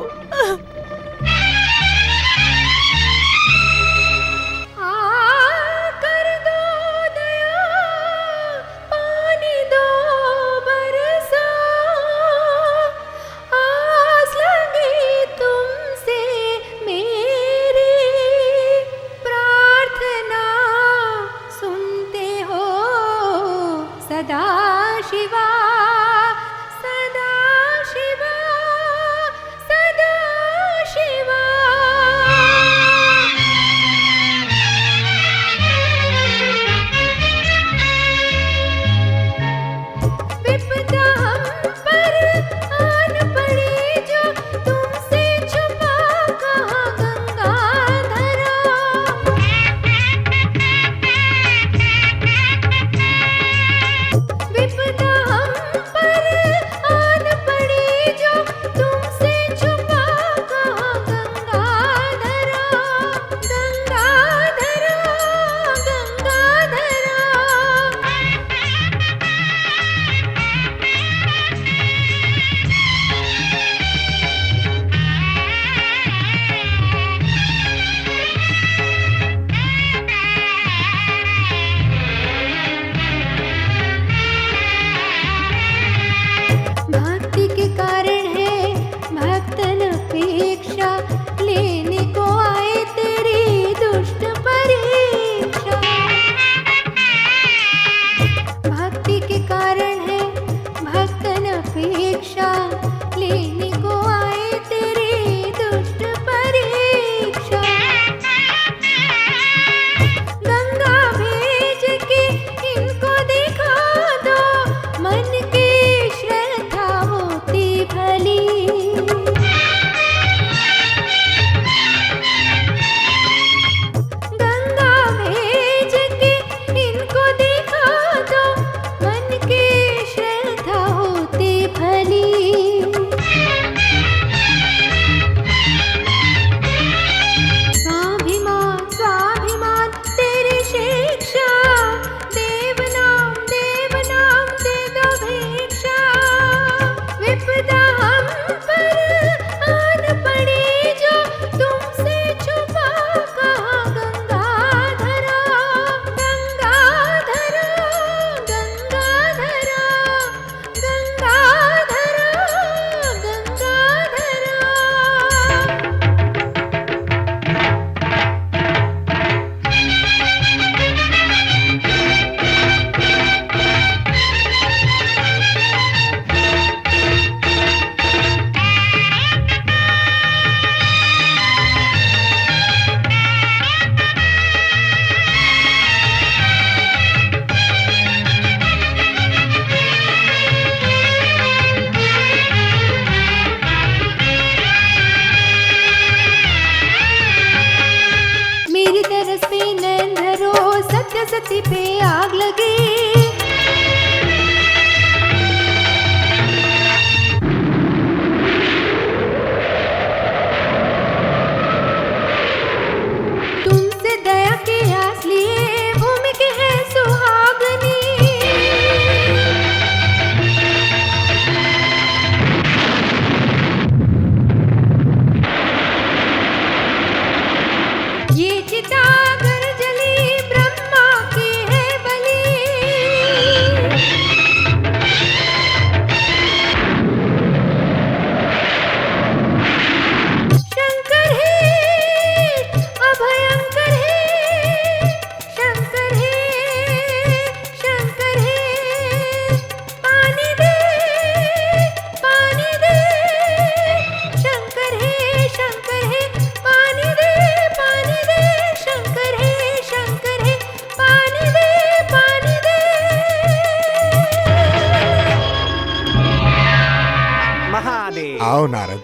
महादेव। आओ नारद।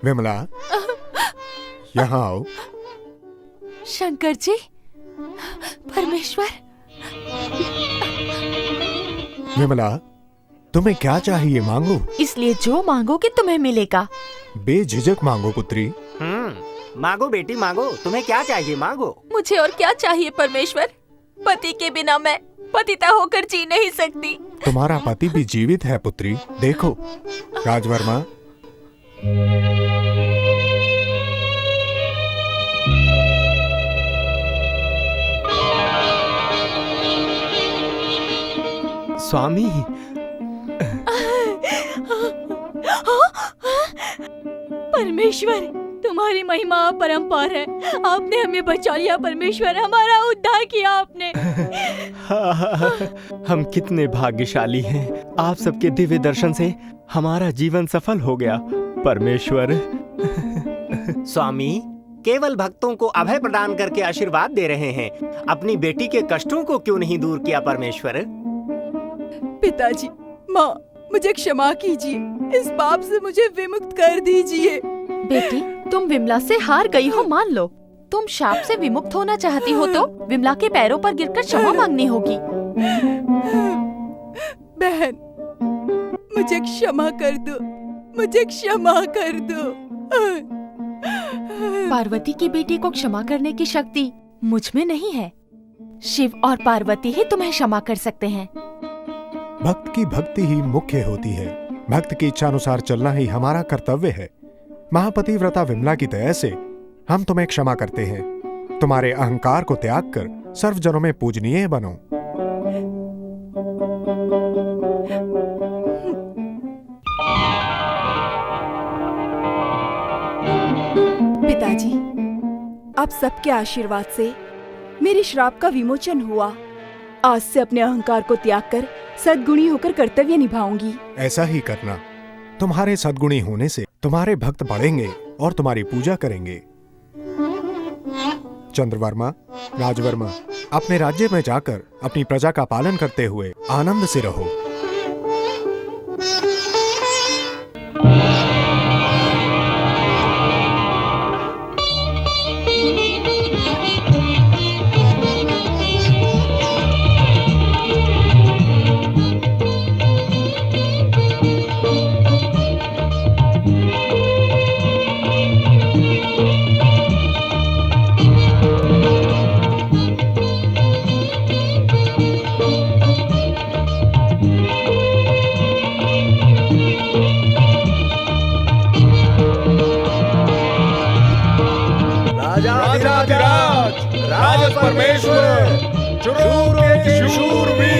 विमला, यहाँ आओ। शंकर जी, परमेश्वर। विमला, तुम्हें क्या चाहिए मांगो। इसलिए जो मांगोगे तुम्हें मिलेगा। बेझिझक मांगो पुत्री। मांगो बेटी मांगो, तुम्हें क्या चाहिए मांगो। मुझे और क्या चाहिए परमेश्वर? पति के बिना मैं पतिता होकर जी नहीं सकती। तुम्हारा पति भी जीवित है पुत्री, देखो। राजवर्मा, स्वामी, परमेश्वर, तुम्हारी महिमा अपरंपार है। आपने हमें बचा लिया परमेश्वर, हमारा उद्धार किया आपने। हम कितने भाग्यशाली हैं। आप सबके दिव्य दर्शन से हमारा जीवन सफल हो गया परमेश्वर। स्वामी, केवल भक्तों को अभय प्रदान करके आशीर्वाद दे रहे हैं, अपनी बेटी के कष्टों को क्यों नहीं दूर किया परमेश्वर। पिताजी, माँ, मुझे क्षमा कीजिए, इस पाप से मुझे विमुक्त कर दीजिए। बेटी, तुम विमला से हार गई हो, मान लो। तुम शाप से विमुक्त होना चाहती हो तो विमला के पैरों पर गिरकर क्षमा मांगनी होगी। बहन, मुझे क्षमा कर दो, मुझे क्षमा कर दो। पार्वती की बेटी को क्षमा करने की शक्ति मुझ में नहीं है। शिव और पार्वती ही तुम्हें क्षमा कर सकते हैं। भक्त की भक्ति ही मुख्य होती है। भक्त की इच्छा अनुसार चलना ही हमारा कर्तव्य है। महापतिव्रता विमला की दया से हम तुम्हें क्षमा करते हैं। तुम्हारे अहंकार को त्याग कर सर्वजनों में पूजनीय बनो। पिताजी, आप सबके आशीर्वाद से मेरे श्राप का विमोचन हुआ। आज से अपने अहंकार को त्याग कर सद्गुणी होकर कर्तव्य निभाऊंगी। ऐसा ही करना। तुम्हारे सद्गुणी होने से तुम्हारे भक्त बढ़ेंगे और तुम्हारी पूजा करेंगे। चंद्रवर्मा, राजवर्मा, अपने राज्य में जाकर अपनी प्रजा का पालन करते हुए आनंद से रहो। राज परमेश्वर, शूर के शूरवीर,